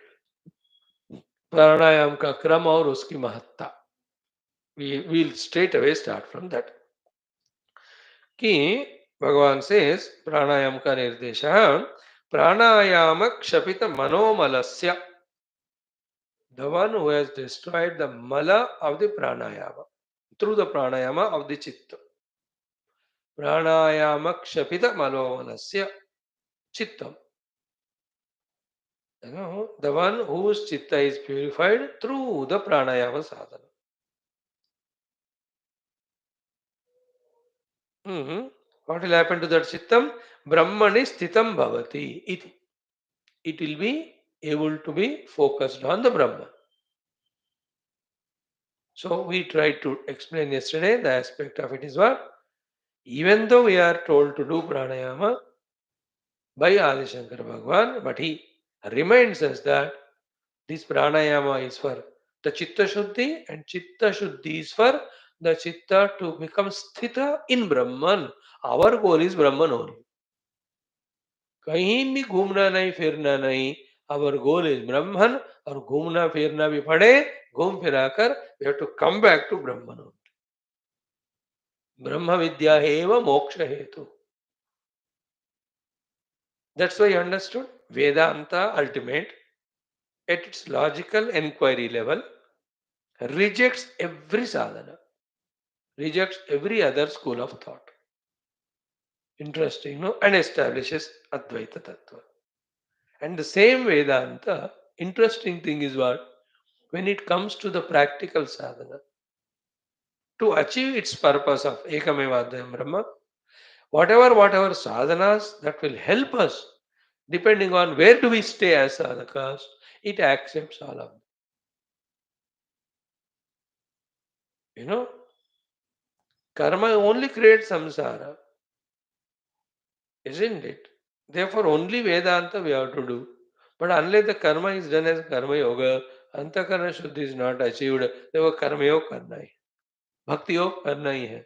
प्राणायाम का क्रम और उसकी महत्ता. We will straight away start from that. कि भगवान से प्राणायाम का निर्देश प्राणायाम क्षपित मनोमलस्य, the one who has destroyed the mala of the pranayama through the pranayama of the chitta. Pranayama kshapita manomalasya chittam. You know, the one whose chitta is purified through the pranayama sadhana. What will happen to that chittam? Brahmani sthitam bhavati iti. It will be able to be focused on the Brahman. So we tried to explain yesterday the aspect of it is what? Even though we are told to do pranayama by Adi Shankara Bhagavan, but he reminds us that this pranayama is for the chitta shuddhi, and chitta shuddhi is for the chitta to become sthita in Brahman. Our goal is Brahman only. कहीं भी घूमना नहीं फिरना नहीं. Our goal is Brahman, और घूमना फिरना भी पड़े घूम फिराकर we have to come back to Brahman only. Brahma vidya eva moksha hetu. That's why I understood Vedanta ultimate at its logical enquiry level rejects every sadhana, rejects every other school of thought. Interesting, no? And establishes Advaita Tattva. And the same Vedanta, interesting thing is what? When it comes to the practical sadhana, to achieve its purpose of Ekamevadhyam Brahma, whatever sadhanas that will help us, depending on where do we stay as sadhakas, it accepts all of them. You know, karma only creates samsara, isn't it? Therefore, only Vedanta we have to do. But unless the karma is done as karma yoga, antakarna shuddhi is not achieved, therefore karma yoga karna hai, bhakti yoga karna hi hai,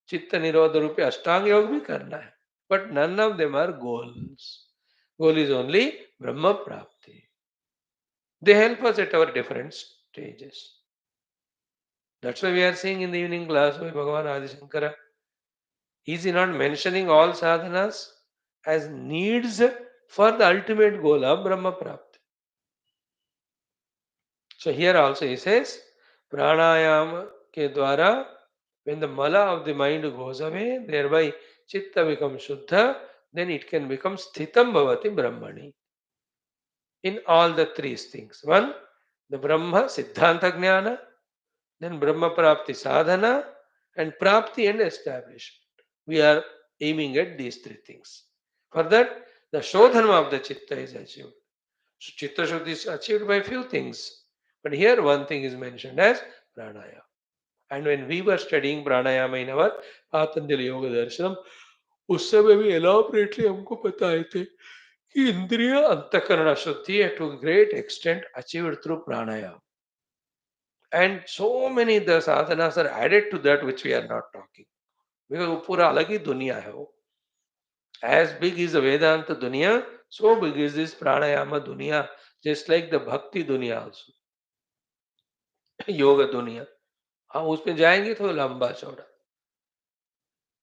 chitta nirodha rupi ashtanga yoga bhi karna hai. But none of them are goals. Goal is only Brahma Prapti. They help us at our different stages. That's why we are seeing in the evening class by Bhagavan Adi Shankara. Is he not mentioning all sadhanas as needs for the ultimate goal of Brahma Prapti? So here also he says, pranayama ke dwara, when the mala of the mind goes away, thereby chitta becomes shuddha, then it can become sthitam bhavati brahmani. In all the three things. One, the Brahma Siddhanta Jnana, then Brahma Prapti Sadhana, and Prapti and establishment. We are aiming at these three things. For that, the Shodhana of the Chitta is achieved. So Chitta Shuddhi is achieved by few things. But here one thing is mentioned as Pranayama. And when we were studying Pranayama in our Patanjali Yoga Darshanam, उस समय भी elaborately हमको बताए थे कि इंद्रिय अंतःकरण शुद्धि to a great extent achieved through pranayama. And so many the sadhanas are added to that which we are not talking. Because वो पूरा अलग ही दुनिया है वो. As big is the Vedanta dunya, so big is this pranayama dunya, just like the bhakti dunya also. Yoga dunya. हाँ उसमें जाएंगे तो लंबा चौड़ा.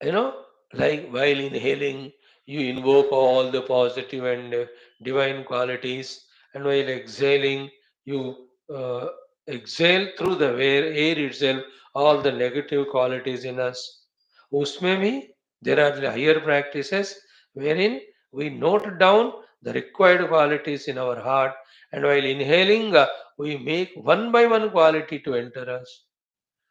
You know, like while inhaling, you invoke all the positive and divine qualities, and while exhaling, you exhale through the air itself all the negative qualities in us. Usme bhi there are the higher practices wherein we note down the required qualities in our heart, and while inhaling, we make one by one quality to enter us.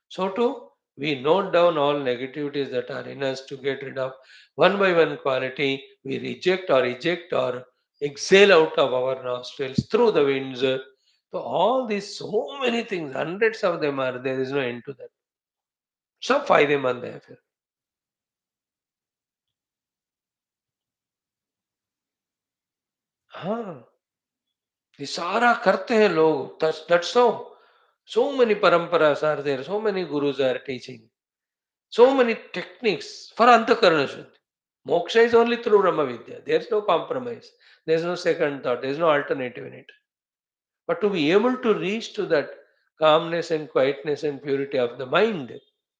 So too, we note down all negativities that are in us to get rid of one by one quality. We reject or eject or exhale out of our nostrils through the winds. So all these, so many things, hundreds of them are there is no end to that. सब फायदेमंद है फिर. हाँ, ये सारा करते हैं लोग. That's so. So many paramparas are there. So many gurus are teaching. So many techniques for Antakarana Shuddhi. Moksha is only through Brahma Vidya. There is no compromise. There is no second thought. There is no alternative in it. But to be able to reach to that calmness and quietness and purity of the mind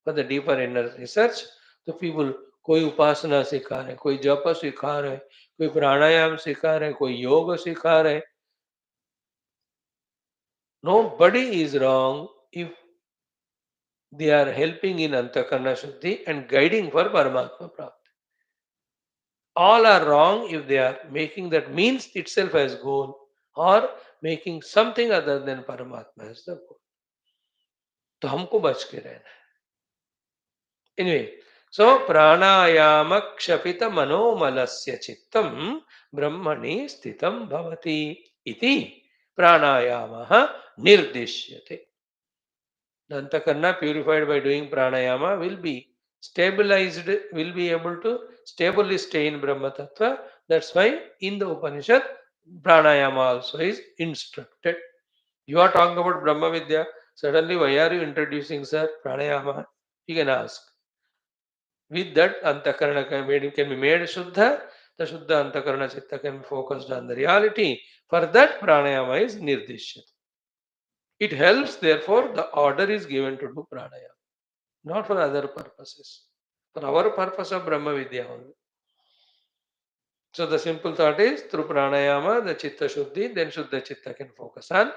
for the deeper inner research, the people कोई उपासना सिखा रहे, कोई जप सिखा रहे, कोई प्राणायाम सिखा रहे, कोई योग सिखा रहे. Nobody is wrong if they are helping in Antakarna Shuddhi and guiding for Paramatma Prapti. All are wrong if they are making that means itself as goal or making something other than Paramatma as the goal. तो हमको बच के रहना है. Anyway, so pranayama kshapita manomalasya chittam brahmani sthitam bhavati iti pranayama nirdishyate. The antakarna purified by doing pranayama will be stabilized, will be able to stably stay in Brahma Tattva. That's why in the Upanishad, pranayama also is instructed. You are talking about Brahma Vidya. Suddenly, why are you introducing, sir, pranayama? You can ask. With that, antakarna can be made Shuddha. The Shuddha antakarna chitta can be focused on the reality. For that, pranayama is nirdishyat. It helps, therefore, the order is given to do pranayama, not for other purposes. For our purpose of Brahma Vidya only. So the simple thought is through pranayama, the chitta shuddhi, then Shuddha chitta can focus on.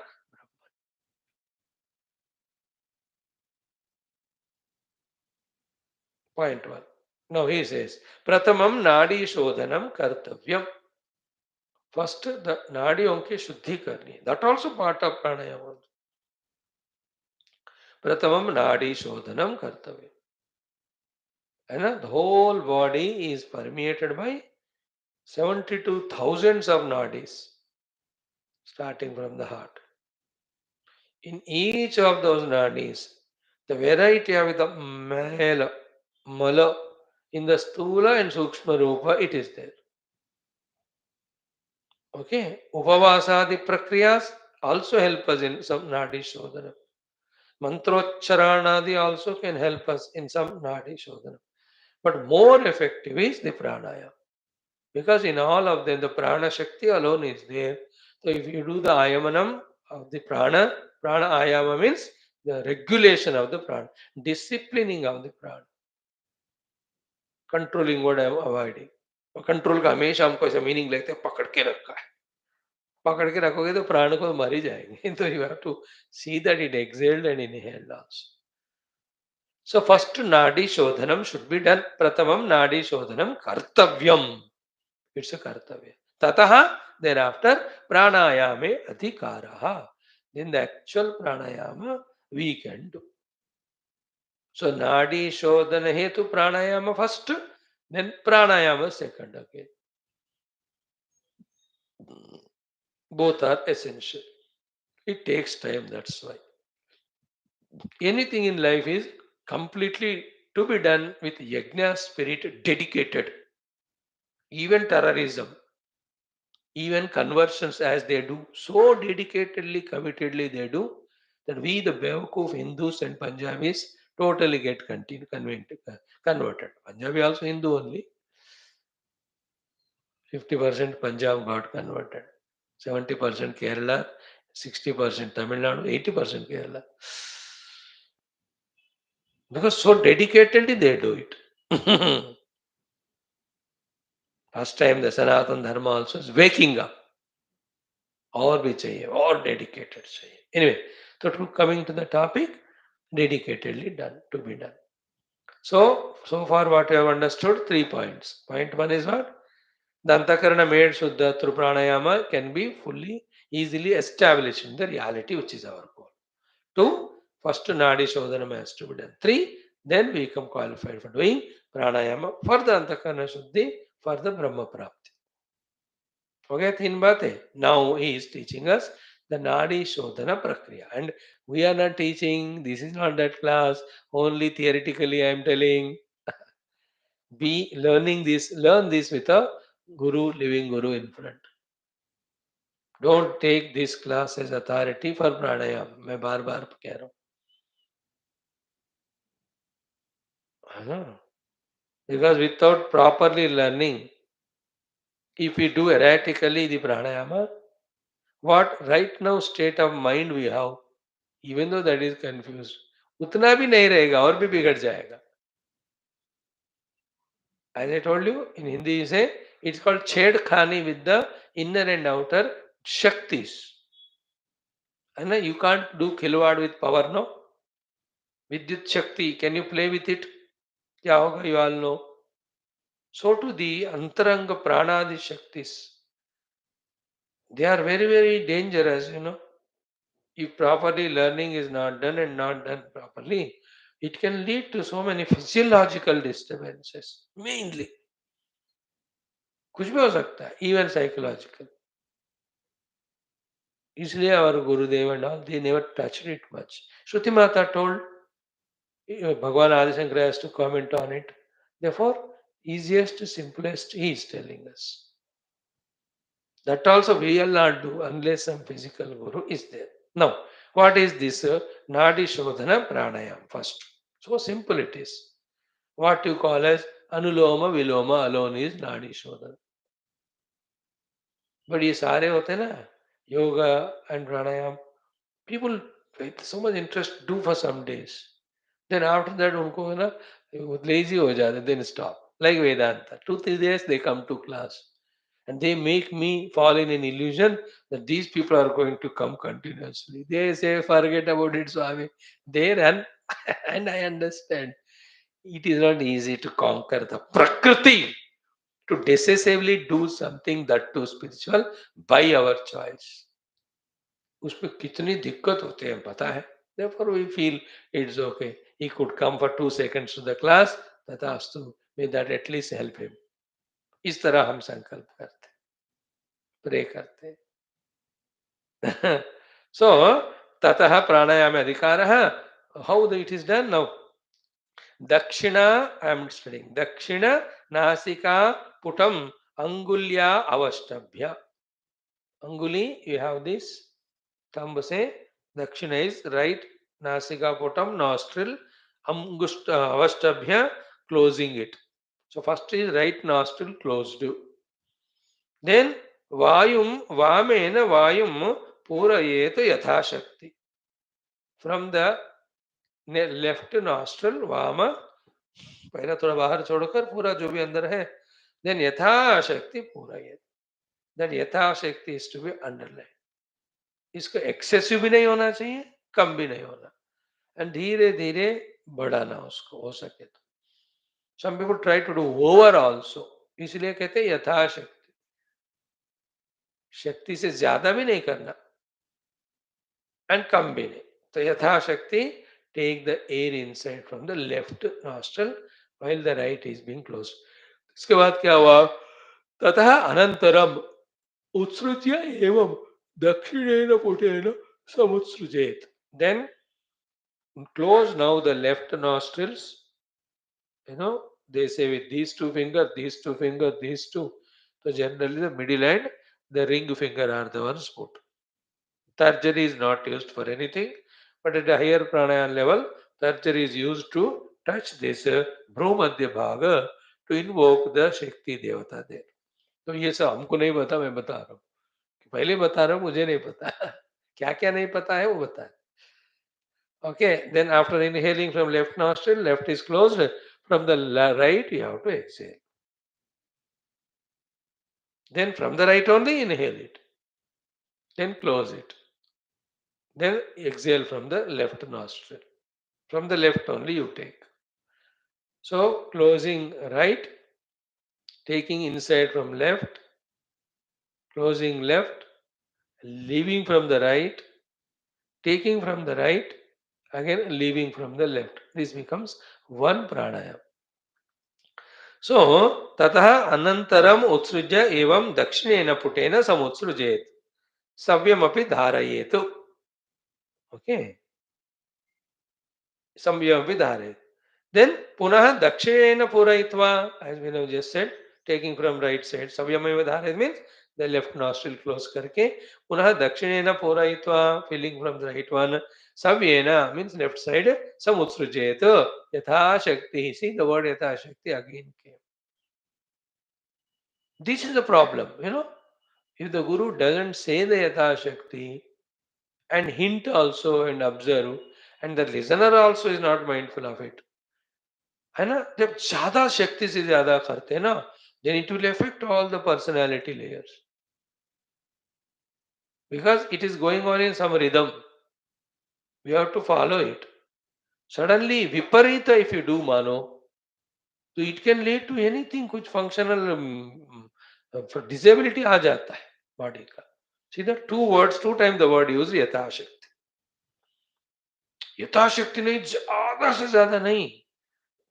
Point one. Now he says, Pratamam nadi shodhanam kartavyam. First, the nadiyon की शुद्धि करनी. That also part of pranayama. प्रथमम नाड़ी शोधनम कर्तव्य. And the whole body is permeated by 72 thousands of nadis, starting from the heart. In each of those nadis, the variety of the mala, in the stula and sukshma rupa, it is there. Okay, upavasadi prakriyas also help us in some nadi shodhana. Mantrocharanadi also can help us in some nadi shodhana. But more effective is the pranayama. Because in all of them, the prana shakti alone is there. So if you do the ayamanam of the prana, Pranayama means the regulation of the prana, disciplining of the prana, controlling what I am avoiding. Control का हमेशा हमको ऐसा meaning लगता है पकड़ के रखा है, पकड़ के रखोगे तो प्राण को मर ही जाएंगे. तो you have to see that it exhaled and inhaled also. So first nadi shodhanam should be done. Pratamam nadi shodhanam kartavyam. It's a kartavya. Tataha, thereafter pranayame adhikaraha. Then the actual pranayama we can do. So nadi shodhana hetu pranayama first, then pranayama second again. Both are essential. It takes time, that's why. Anything in life is completely to be done with yajna spirit dedicated. Even terrorism, even conversions as they do, so dedicatedly, committedly they do, that we, the Bewakoof Hindus and Punjabis, totally get converted. Punjabi also Hindu only. 50% Punjab got converted. 70% Kerala, 60% Tamil Nadu, 80% Kerala. Because so dedicatedly they do it. First time the Sanatan Dharma also is waking up. और भी चाहिए और dedicated चाहिए. Anyway, so coming to the topic, dedicatedly done, to be done. So far what you have understood, 3 points. Point 1 is what? The antakarana made Shuddha through pranayama can be fully, easily established in the reality, which is our goal. 2, first nadi shodhanam has to be done. 3, then we become qualified for doing pranayama for the antakarana shuddhi, for the Brahma Prapti. Okay, तीन बातें. Now he is teaching us the Nadi Shodhana Prakriya. And we are not teaching, this is not that class, only theoretically I am telling. Be learning this, learn this with a Guru, living Guru in front. Don't take this class as authority for pranayam. मैं बार बार कह रहा हूँ. Because without properly learning, if we do erratically the pranayama, what right now state of mind we have, even though that is confused, उतना भी नहीं रहेगा और भी बिगड़ जाएगा. As I told you, in Hindi you say it's called chedkhani with the inner and outer shaktis. And you can't do khilwad with power, no? Vidyut Shakti, can you play with it? Kya hoga, you all know. So to the antaranga pranadi shaktis, they are very, very dangerous. If properly learning is not done and not done properly, it can lead to so many physiological disturbances, mainly. कुछ भी हो सकता है, even psychological. इसलिए our Gurudev and all, they never touched it much. Shruti Mata told, Bhagavan Adi Shankara has to comment on it. Therefore, easiest, simplest, he is telling us. That also we will not do unless some physical guru is there. Now, what is this Nadi Shodhana Pranayam first? So simple it is. What you call as Anuloma Viloma alone is Nadi Shodhana. But ये सारे होते हैं ना, yoga and pranayam, people with so much interest do for some days. Then after that उनको है ना lazy हो जाते, then stop. Like Vedanta, 2-3 days they come to class. And they make me fall in an illusion that these people are going to come continuously. They say, forget about it, Swami. They run, and I understand. It is not easy to conquer the Prakriti, to decisively do something that too spiritual by our choice. उसमें कितनी दिक्कत होते हैं पता है. Therefore we feel it's okay. He could come for 2 seconds to the class. तथास्तु, may that at least help him. इस तरह हम संकल्प करते हैं, प्रे करते हैं. So, tatah pranayama adhikaraha. How it is done now? Dakshina, I am studying. Dakshina nasika putam angulya avastabhya. Anguli, you have this. Thumb say, Dakshina is right. Nasika putam, nostril. Avastabhya, closing it. So first is right nostril closed. Then Vayum, Vamena Vayum Purayeta Yathashakti. From the left nostril, वाम, पहला थोड़ा बाहर छोड़कर पूरा जो भी अंदर है, then यथाशक्ति पूरा ये, that यथाशक्ति is to be underlined. इसको एक्सेसिव भी नहीं होना चाहिए, कम भी नहीं होना, एंड धीरे धीरे बढ़ाना उसको हो सके तो. Some people try to do over also, इसलिए कहते हैं यथाशक्ति, शक्ति से ज्यादा भी नहीं करना एंड कम भी नहीं. तो यथाशक्ति take the air inside from the left nostril while the right is being close. इसके बाद क्या हुआ? ततः अनंतरम उत्सृज्य एवं दक्षिणेन पुटेन समुत्सृजेत. Then close now the left nostrils. They say with these two fingers, these two fingers, these two. So generally the middle and the ring finger are the ones put. Tarjari is not used for anything, but at a higher pranayama level, tarjari is used to touch this Bhrumadhya Bhaga to invoke the Shakti Devata there. तो ये सब हमको नहीं पता, मैं बता रहा हूँ. पहले बता रहा हूँ, मुझे नहीं पता. क्या क्या नहीं पता है वो बता. Okay, then after inhaling from left nostril, left is closed. From the right, you have to exhale. Then from the right only, inhale it. Then close it. Then exhale from the left nostril. From the left only you take. So closing right, taking inside from left, closing left, leaving from the right, taking from the right, again leaving from the left. This becomes one pranayama. So ततः अनंतरम उत्सृज्य एवं दक्षिणेन पुटेन समुत्सृजेत सव्यमपि धारयेत. Okay, सव्यमपि धारयेत. Then पुनः दक्षिणेन पूरयित्वा, as we have just said, taking from right side, सव्यमेव धारयेत means the left nostril close करके पुनः दक्षिणेन पूरयित्वा, filling from the right one, सव्येन means left side, समुत्सृजेत यथाशक्ति. See the word यथाशक्ति again came. This is the problem. If the Guru doesn't say the Yatha Shakti and hint also and observe, and the listener also is not mindful of it, है ना, जब ज्यादा शक्ति से ज्यादा करते हैं ना, then it will affect all the personality layers, because it is going on in some rhythm. We have to follow it. Suddenly viparita if you do mano, तो it can lead to anything, कुछ functional disability आ जाता है body का. See the two words, two times the word used, यथाशक्ति. यथाशक्ति नहीं, ज्यादा से ज्यादा नहीं.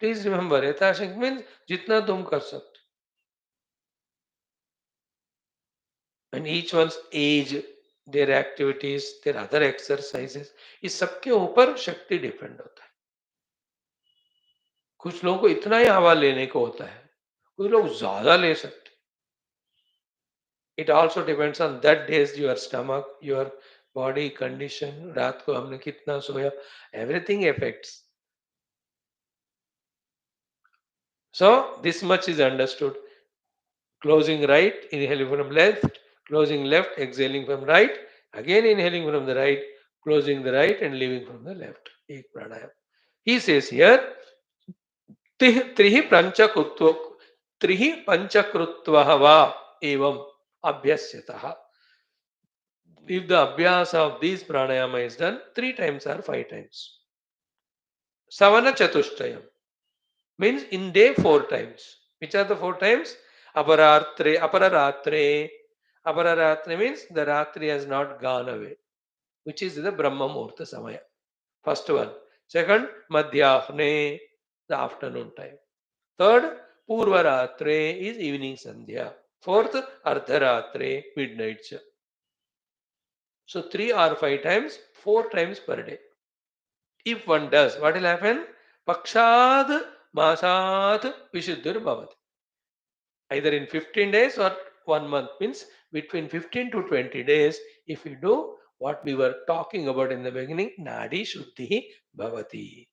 प्लीज रिमेंबर, यथाशक्ति मीन्स जितना तुम कर सकते. And each once as, their activities, their other exercises, इस सबके ऊपर शक्ति डिपेंड होता है. कुछ लोगों को इतना ही हवा लेने को होता है, कुछ लोग ज्यादा ले सकते. It also depends on that days your stomach, your body condition, रात को हमने कितना सोया, everything effects. So this much is understood. Closing right, inhaling from left, closing left, exhaling from right, again inhaling from the right, closing the right and leaving from the left. Ek pranayama. He says here, trihi panchakrutva va evam abhyasyatah. If the abhyas of these pranayama is done 3 times or 5 times. Savana chatushtayam means in day 4 times. Which are the 4 times? Apararatre, apararatre. Apararatre means the ratri has not gone away, which is the Brahma Muhurta Samaya. First one. Second, Madhyahne, the afternoon time. Third, Purvaratre is evening Sandhya. Fourth, Ardharatre, midnight. So 3 or 5 times, 4 times per day. If one does, what will happen? Pakshad Masat Vishuddhir Bhavati. Either in 15 days or 1 month, means between 15 to 20 days, if you do what we were talking about in the beginning, Nadi Shuddhi Bhavati.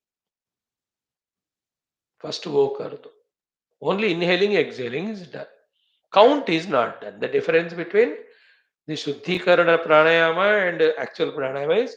First wo kar do. Only inhaling, exhaling is done. Count is not done. The difference between the Shuddhikarana pranayama and actual pranayama is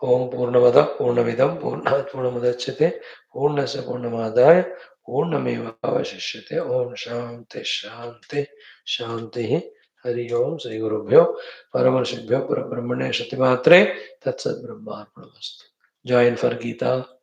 ओम पूर्णमद पूर्णमिदं पूर्णात् पूर्णमुदच्यते पूर्णस्य पूर्णमादाय पूर्णमेवावशिष्यते। ओम शांति शांति शांति। हरि ओम। श्री गुरुभ्यो परमर्षिभ्यो परब्रह्मणे श्रुतिमात्रे तत्सद्ब्रह्मार्पणमस्तु। Join for Gita.